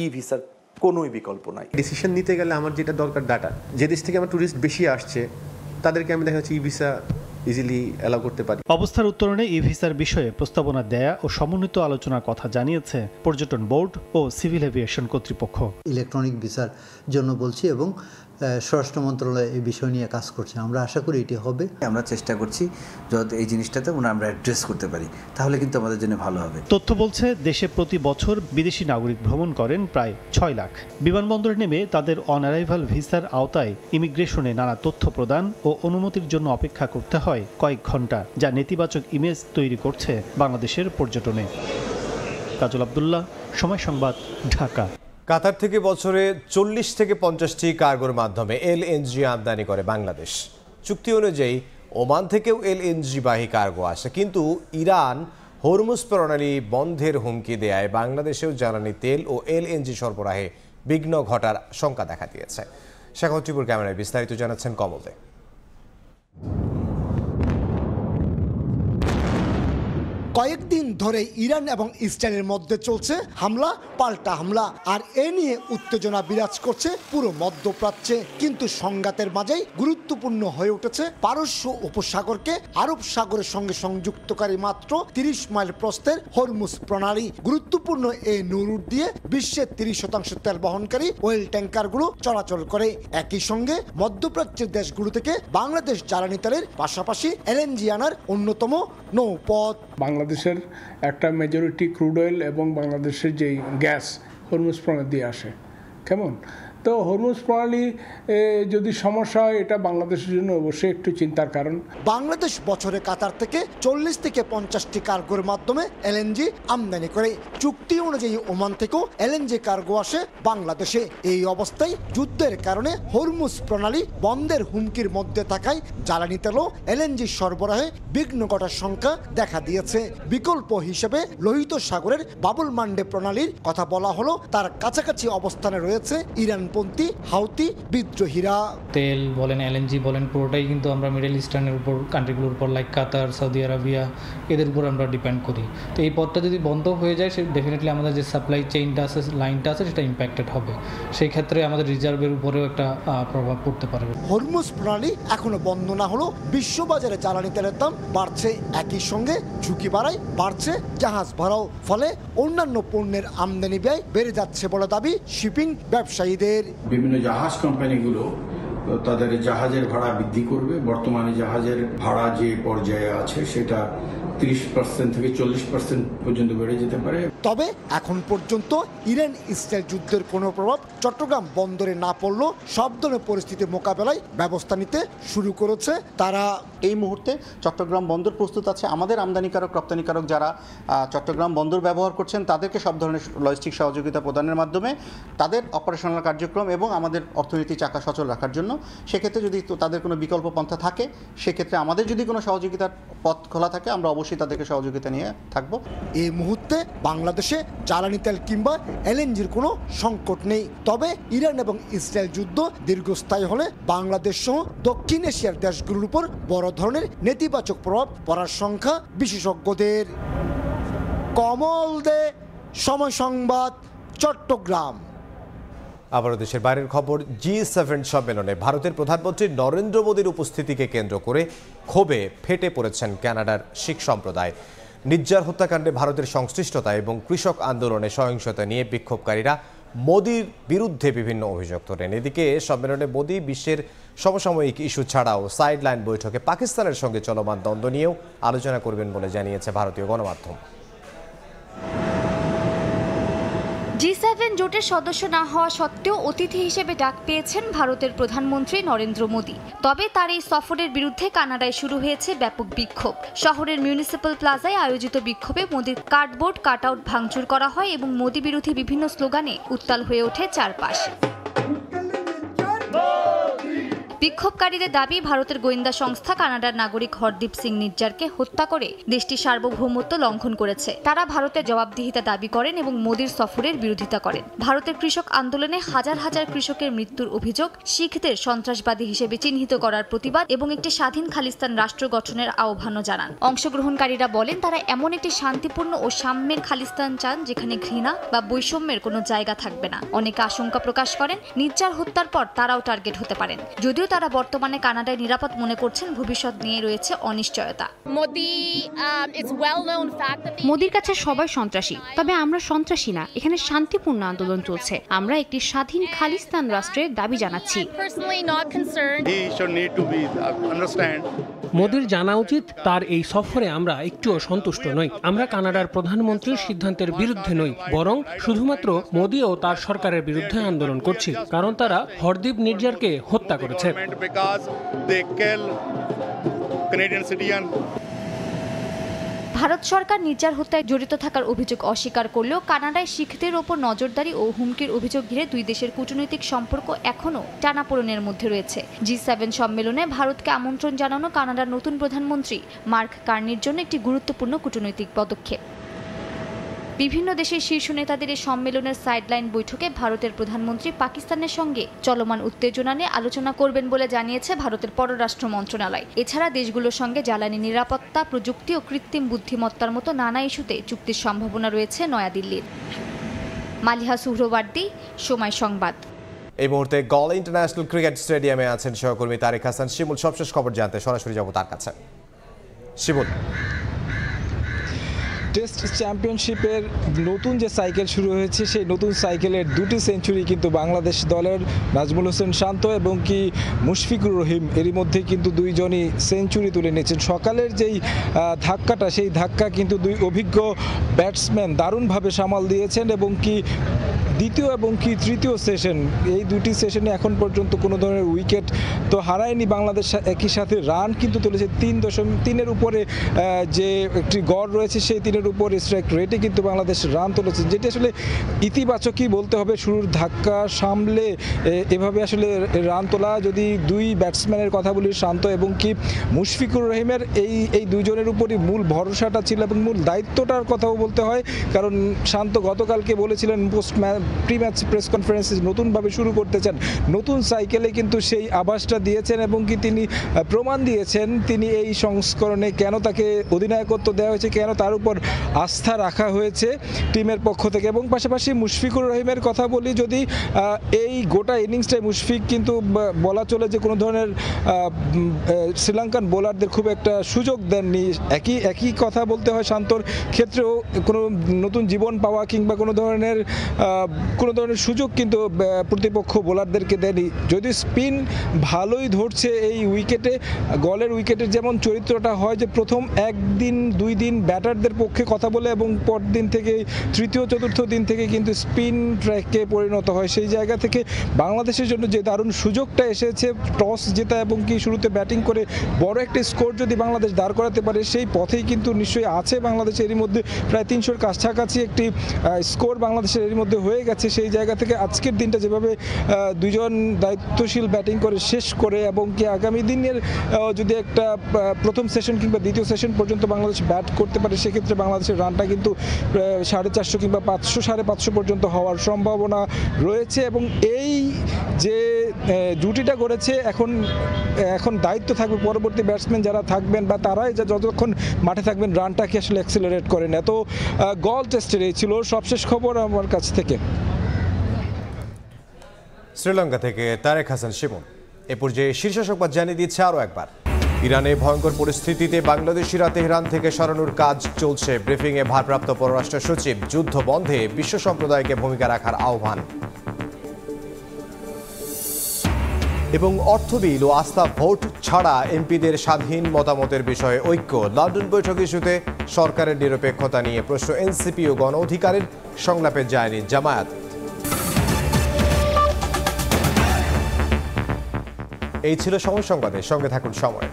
ই ভিসার কোনোই বিকল্প নাই। ডিসিশন নিতে গেলে আমার যেটা দরকার ডাটা, যে দেশ থেকে আমার টুরিস্ট বেশি আসছে তাদেরকে আমি দেখা যাচ্ছে ই ভিসা ইজিলি অ্যালাউ করতে পারি। অবস্থার উত্তরণে ই ভিসার বিষয়ে প্রস্তাবনা দেয়া ও সমন্বিত আলোচনার কথা জানিয়েছে পর্যটন বোর্ড ও সিভিল এভিয়েশন কর্তৃপক্ষ। ইলেকট্রনিক ভিসার জন্য বলছি এবং স্বরাষ্ট্র মন্ত্রণালয় এই বিষয় নিয়ে কাজ করছে। আমরা আশা করি এটি হবে। আমরা চেষ্টা করছি যাতে এই জিনিসটাতে আমরা অ্যাড্রেস করতে পারি, তাহলে কিন্তু আমাদের জন্য ভালো হবে। তথ্য বলছে দেশে প্রতি বছর বিদেশি নাগরিক ভ্রমণ করেন প্রায় 6 লাখ। বিমানবন্দরে নেমে তাদের অন অ্যারাইভাল ভিসার আওতায় ইমিগ্রেশনে নানা তথ্য প্রদান ও অনুমতির জন্য অপেক্ষা করতে হয় কয়েক ঘন্টা, যা নেতিবাচক ইমেজ তৈরি করছে বাংলাদেশের পর্যটনে। কাজল আব্দুল্লাহ, সময় সংবাদ, ঢাকা। কাতার থেকে বছরে 40 থেকে 50টি কার্গোর মাধ্যমে এলএনজি আমদানি করে বাংলাদেশ। চুক্তি অনুযায়ী ওমান থেকেও এলএনজি বাহী কার্গো আসে, কিন্তু ইরান হরমুজ প্রণালী বন্ধের হুমকি দেয়ায় বাংলাদেশেও জ্বালানি তেল ও এলএনজি সরবরাহে বিঘ্ন ঘটার শঙ্কা দেখা দিয়েছে। শেখাউত্তিপুর ক্যামেরায় বিস্তারিত জানাচ্ছেন কমল দে। কয়েকদিন ধরে ইরান এবং ইসরায়েলের মধ্যে চলছে হামলা পাল্টা হামলা, আর এ নিয়ে উত্তেজনা বিরাজ করছে পুরো মধ্যপ্রাচ্যে। কিন্তু সংঘাতের মাঝেই গুরুত্বপূর্ণ হয়ে উঠেছে পারস্য উপসাগরকে আরব সাগরের সঙ্গে সংযুক্তকারী মাত্র 30 মাইল প্রস্থের হরমুজ প্রণালী। গুরুত্বপূর্ণ এই নৌরুট দিয়ে বিশ্বের 30% তেল বহনকারী ওয়েল ট্যাঙ্কারগুলো চলাচল করে। একই সঙ্গে মধ্যপ্রাচ্যের দেশগুলো থেকে বাংলাদেশ জ্বালানি তেলের পাশাপাশি এলএনজি আনার অন্যতম নৌপথ। বাংলাদেশের একটা মেজরিটি ক্রুড অয়েল এবং বাংলাদেশের যেই গ্যাস হরমুজ প্রণালী দিয়ে আসে, কেমন? তো হরমুজ প্রণালী যদি সমস্যা হয়, এটা বাংলাদেশের জন্য অবশ্যই একটু চিন্তার কারণ। বাংলাদেশ বছরে কাতার থেকে 40 থেকে 50টি কার্গোর মাধ্যমে এলএনজি আমদানি করে। চুক্তি অনুযায়ী ওমান থেকেও এলএনজি কার্গো আসে বাংলাদেশে। এই অবস্থায় যুদ্ধের কারণে হরমুজ প্রণালী বন্ধের হুমকির মধ্যে থাকায় জ্বালানি তেল ও এলএনজি সরবরাহে বিঘ্ন ঘটার সংখ্যা দেখা দিয়েছে। বিকল্প হিসেবে লোহিত সাগরের বাবুল মান্ডে প্রণালীর কথা বলা হলো। তার কাছাকাছি অবস্থানে রয়েছে ইরানপন্থী হাউতি বিদ্রোহীরা। তেল বলেন, এলএনজি বলেন, পুরোটাই কিন্তু আমরা মিডল ইস্টার্নের উপর, কান্ট্রিগুলোর উপর, লাইক কাতার, সৌদি আরবিয়া, এদের উপর আমরা ডিপেন্ড করি। তো এই পথটা যদি বন্ধ হয়ে যায়, সে ডেফিনেটলি আমাদের যে সাপ্লাই চেইনটা আছে, লাইনটা আছে, সেটা ইম্প্যাক্টেড হবে। সেই ক্ষেত্রে আমাদের রিজার্ভের উপরেও একটা প্রভাব পড়তে পারে। হরমুজ প্রণালী এখনো বন্ধ না হলো বিশ্ববাজারে জ্বালানি তেলের দাম বাড়ছে। একই সঙ্গে ঝুঁকি বাড়ায় বাড়ছে জাহাজ ভাড়াও। ফলে অন্যান্য পণ্যের আমদানি ব্যয় বেড়ে যাচ্ছে বলে দাবি শিপিং ব্যবসায়ীদের। বিভিন্ন জাহাজ কোম্পানিগুলো তাদের জাহাজের ভাড়া বৃদ্ধি করবে। বর্তমানে জাহাজের ভাড়া যে পর্যায়ে আছে সেটা 30% থেকে 40% পর্যন্ত বেড়ে যেতে পারে। তবে এখন পর্যন্ত ইরান ইসরায়েল যুদ্ধের কোনো প্রভাব চট্টগ্রাম বন্দরে না পড়লেও সব ধরনের পরিস্থিতি মোকাবেলায় ব্যবস্থা নিতে শুরু করেছে তারা। এই মুহূর্তে চট্টগ্রাম বন্দর প্রস্তুত আছে। আমাদের আমদানিকারক রপ্তানিকারক যারা চট্টগ্রাম বন্দর ব্যবহার করছেন, তাদেরকে সব ধরনের লজিস্টিক সহযোগিতা প্রদানের মাধ্যমে তাদের অপারেশনাল কার্যক্রম এবং আমাদের অর্থনীতি চাকা সচল রাখার জন্য, সেক্ষেত্রে যদি তাদের কোনো বিকল্প পন্থা থাকে, সেক্ষেত্রে আমাদের যদি কোনো সহযোগিতার পথ খোলা থাকে, আমরা অবশ্যই তাদেরকে সহযোগিতা নিয়ে থাকবো। এই মুহূর্তে বাংলাদেশে জ্বালানি তেল কিংবা এলএনজির কোনো সংকট নেই। তবে ইরান এবং ইসরায়েল যুদ্ধ দীর্ঘস্থায়ী হলে বাংলাদেশ সহ দক্ষিণ এশিয়ার দেশগুলোর উপর বড় ধরনের নেতিবাচক প্রভাব পড়ার সংখ্যা বিশেষজ্ঞদের। কমল দে, সময় সংবাদ, চট্টগ্রাম। আবারও দেশের বাইরের খবর। G7 সম্মেলনে ভারতের প্রধানমন্ত্রী নরেন্দ্র মোদীর উপস্থিতিকে কেন্দ্র করে ক্ষোভে ফেটে পড়েছেন কানাডার শিখ সম্প্রদায়। নির্যার হত্যাকাণ্ডে ভারতের সংশ্লিষ্টতা এবং কৃষক আন্দোলনে সহিংসতা নিয়ে বিক্ষোভকারীরা মোদির বিরুদ্ধে বিভিন্ন অভিযোগ তোলেন। এদিকে সম্মেলনে মোদি বিশ্বের সমসাময়িক ইস্যু ছাড়াও সাইডলাইন বৈঠকে পাকিস্তানের সঙ্গে চলমান দ্বন্দ্ব নিয়েও আলোচনা করবেন বলে জানিয়েছে ভারতীয় গণমাধ্যম। G7 জোটের সদস্য না হওয়া সত্ত্বেও অতিথি হিসেবে ডাক পেয়েছেন ভারতের প্রধানমন্ত্রী নরেন্দ্র মোদি। তবে তার এই সফরের বিরুদ্ধে কানাডায় শুরু হয়েছে ব্যাপক বিক্ষোভ। শহরের মিউনিসিপ্যাল প্লাজায় আয়োজিত বিক্ষোভে মোদির কার্ডবোর্ড কাটআউট ভাঙচুর করা হয় এবং মোদি বিরোধী বিভিন্ন স্লোগানে উত্তাল হয়ে ওঠে চারপাশ। বিক্ষোভকারীদের দাবি, ভারতের গোয়েন্দা সংস্থা কানাডার নাগরিক হরদীপ সিং নিজ্জারকে হত্যা করে দেশটির সার্বভৌমত্ব লঙ্ঘন করেছে। তারা ভারতের জবাবদিহিতা দাবি করেন এবং মোদির সফরের বিরোধিতা করেন। ভারতের কৃষক আন্দোলনে হাজার হাজার কৃষকের মৃত্যুর অভিযোগ, শিখদের সন্ত্রাসবাদী হিসেবে চিহ্নিত করার প্রতিবাদ এবং একটি স্বাধীন খালিস্তান রাষ্ট্র গঠনের আহ্বানও জানান। অংশগ্রহণকারীরা বলেন তারা এমন একটি শান্তিপূর্ণ ও সাম্যের খালিস্তান চান যেখানে ঘৃণা বা বৈষম্যের কোনো জায়গা থাকবে না। অনেকে আশঙ্কা প্রকাশ করেন নিজ্জার হত্যার পর তারাও টার্গেট হতে পারেন। যদিও তারা বর্তমানে কানাডায় নিরাপদ মনে করছেন, ভবিষ্যৎ নিয়ে রয়েছে অনিশ্চয়তা। মোদির কাছে সবাই সন্ত্রাসী, তবে আমরা সন্ত্রাসী না। এখানে শান্তিপূর্ণ আন্দোলন চলছে। আমরা একটি স্বাধীন খালিস্তান রাষ্ট্রের দাবি জানাচ্ছি। মোদির জানা উচিত তার এই সফরে আমরা একটুও সন্তুষ্ট নই। আমরা কানাডার প্রধানমন্ত্রীর সিদ্ধান্তের বিরুদ্ধে নই, বরং শুধুমাত্র মোদি ও তার সরকারের বিরুদ্ধে আন্দোলন করছি, কারণ তারা হরদীপ নিজ্জারকে হত্যা করেছে। ভারত সরকার নিজ্জার হত্যায় জড়িত থাকার অভিযোগ অস্বীকার করলেও কানাডায় শিখদের ওপর নজরদারি ও হুমকির অভিযোগ ঘিরে দুই দেশের কূটনৈতিক সম্পর্ক এখনও টানাপোড়েনের মধ্যে রয়েছে। G7 সম্মেলনে ভারতকে আমন্ত্রণ জানানো কানাডার নতুন প্রধানমন্ত্রী মার্ক কার্নির জন্য একটি গুরুত্বপূর্ণ কূটনৈতিক পদক্ষেপ। বিভিন্ন দেশের শীর্ষ নেতাদের এই সম্মেলনের সাইডলাইন বৈঠকে ভারতের প্রধানমন্ত্রী পাকিস্তানের সঙ্গে চলমান উত্তেজনা নিয়ে আলোচনা করবেন বলে জানিয়েছে ভারতের পররাষ্ট্র মন্ত্রণালয়। এছাড়া দেশগুলোর সঙ্গে জ্বালানি নিরাপত্তা, প্রযুক্তি ও কৃত্রিম বুদ্ধিমত্তার মতো নানা ইস্যুতে চুক্তির সম্ভাবনা রয়েছে নয়াদিল্লির। মালিহা সুহরওয়ার্দী, সময় সংবাদ। এই মুহূর্তে গল ইন্টারন্যাশনাল ক্রিকেট স্টেডিয়ামে আছেন সহকর্মী তারেক হাসান শিমুল। সবশেষ খবর জানতে সরাসরি যাব তার কাছে। শিমুল, টেস্ট চ্যাম্পিয়নশিপের নতুন যে সাইকেল শুরু হয়েছে, সেই নতুন সাইকেলের দুটি সেঞ্চুরি কিন্তু বাংলাদেশ দলের নাজমুল হোসেন শান্ত এবং কি মুশফিকুর রহিম, এরই মধ্যে কিন্তু দুইজনই সেঞ্চুরি তুলে নিয়েছেন। সকালের যেই ধাক্কাটা, সেই ধাক্কা কিন্তু দুই অভিজ্ঞ ব্যাটসম্যান দারুণভাবে সামাল দিয়েছেন এবং কি দ্বিতীয় এবং কি তৃতীয় সেশন, এই দুটি সেশনে এখন পর্যন্ত কোনো ধরনের উইকেট তো হারায়নি বাংলাদেশ। একই সাথে রান কিন্তু তুলেছে 3.3-এর উপরে যে একটি গড় রয়েছে, সেই 3-এর উপরে স্ট্রাইক রেটে কিন্তু বাংলাদেশ রান তুলেছে, যেটি আসলে ইতিবাচকই বলতে হবে। শুরুর ধাক্কা সামলে এভাবে আসলে রান তোলা, যদি দুই ব্যাটসম্যানের কথা বলি, শান্ত এবং কি মুশফিকুর রহিমের, এই দুইজনের উপরই মূল ভরসাটা ছিল এবং মূল দায়িত্বটার কথাও বলতে হয়। কারণ শান্ত গতকালকে বলেছিলেন প্রি ম্যাচ প্রেস কনফারেন্সে নতুনভাবে শুরু করতে চান, নতুন সাইকেলে কিন্তু সেই আভাসটা দিয়েছেন এবং কি তিনি প্রমাণ দিয়েছেন তিনি এই সংস্করণে কেন তাকে অধিনায়কত্ব দেওয়া হয়েছে, কেন তার উপর আস্থা রাখা হয়েছে টিমের পক্ষ থেকে। এবং পাশাপাশি মুশফিকুর রহিমের কথা বলি, যদি এই গোটা ইনিংসটাই মুশফিক কিন্তু বলা চলে যে কোনো ধরনের শ্রীলঙ্কান বোলারদের খুব একটা সুযোগ দেননি। একই কথা বলতে হয় শান্তর ক্ষেত্রেও, কোনো নতুন জীবন পাওয়া কিংবা কোনো ধরনের সুযোগ কিন্তু প্রতিপক্ষ বোলারদেরকে দেয়নি। যদিও স্পিন ভালোই ধরছে এই উইকেটে, গলের উইকেটের যেমন চরিত্রটা হয় যে প্রথম একদিন দুই দিন ব্যাটারদের পক্ষে কথা বলে এবং পরদিন থেকে তৃতীয় চতুর্থ দিন থেকে কিন্তু স্পিন ট্র্যাকে পরিণত হয়। সেই জায়গা থেকে বাংলাদেশের জন্য যে দারুণ সুযোগটা এসেছে, টস জেতা এবং কি শুরুতে ব্যাটিং করে বড় একটা স্কোর যদি বাংলাদেশ দাঁড় করাতে পারে, সেই পথেই কিন্তু নিশ্চয়ই আছে বাংলাদেশের। এরই মধ্যে প্রায় 300-র কাছাকাছি একটি স্কোর বাংলাদেশের এরই মধ্যে হয়ে গেছে। সেই জায়গা থেকে আজকের দিনটা যেভাবে দুজন দায়িত্বশীল ব্যাটিং করে শেষ করে এবং কি আগামী দিনের যদি একটা প্রথম সেশন কিংবা দ্বিতীয় সেশন পর্যন্ত বাংলাদেশ ব্যাট করতে পারে, সেক্ষেত্রে বাংলাদেশের রানটা কিন্তু 450 কিংবা 500-550 পর্যন্ত হওয়ার সম্ভাবনা রয়েছে। এবং এই যে জুটিটা করেছে, এখন দায়িত্ব থাকবে পরবর্তী ব্যাটসম্যান যারা থাকবেন বা তারাই যতক্ষণ মাঠে থাকবেন রানটাকে আসলে অ্যাক্সেলারেট করেন। এত গল টেস্টের এই ছিল সবশেষ খবর আমার কাছ থেকে। শ্রীলঙ্কা থেকে তারেক হাসান শিমুল। এ পর্যায়ে শীর্ষ সংবাদ জানিয়ে দিচ্ছে আরও একবার। ইরানে ভয়ঙ্কর পরিস্থিতিতে বাংলাদেশিরা তেহরান থেকে সরানোর কাজ চলছে। ব্রিফিংয়ে ভারপ্রাপ্ত পররাষ্ট্র সচিব যুদ্ধ বন্ধে বিশ্ব সম্প্রদায়কে ভূমিকা রাখার আহ্বান। এবং অর্থ বিল ও আস্থা ভোট ছাড়া এমপিদের স্বাধীন মতামতের বিষয়ে ঐক্য। লন্ডন বৈঠক ইস্যুতে সরকারের নিরপেক্ষতা নিয়ে প্রশ্ন। এনসিপি ও গণ অধিকারের সংলাপে যায়নি জামায়াত। এই ছিল সময় সংবাদে, সঙ্গে থাকুন সময়।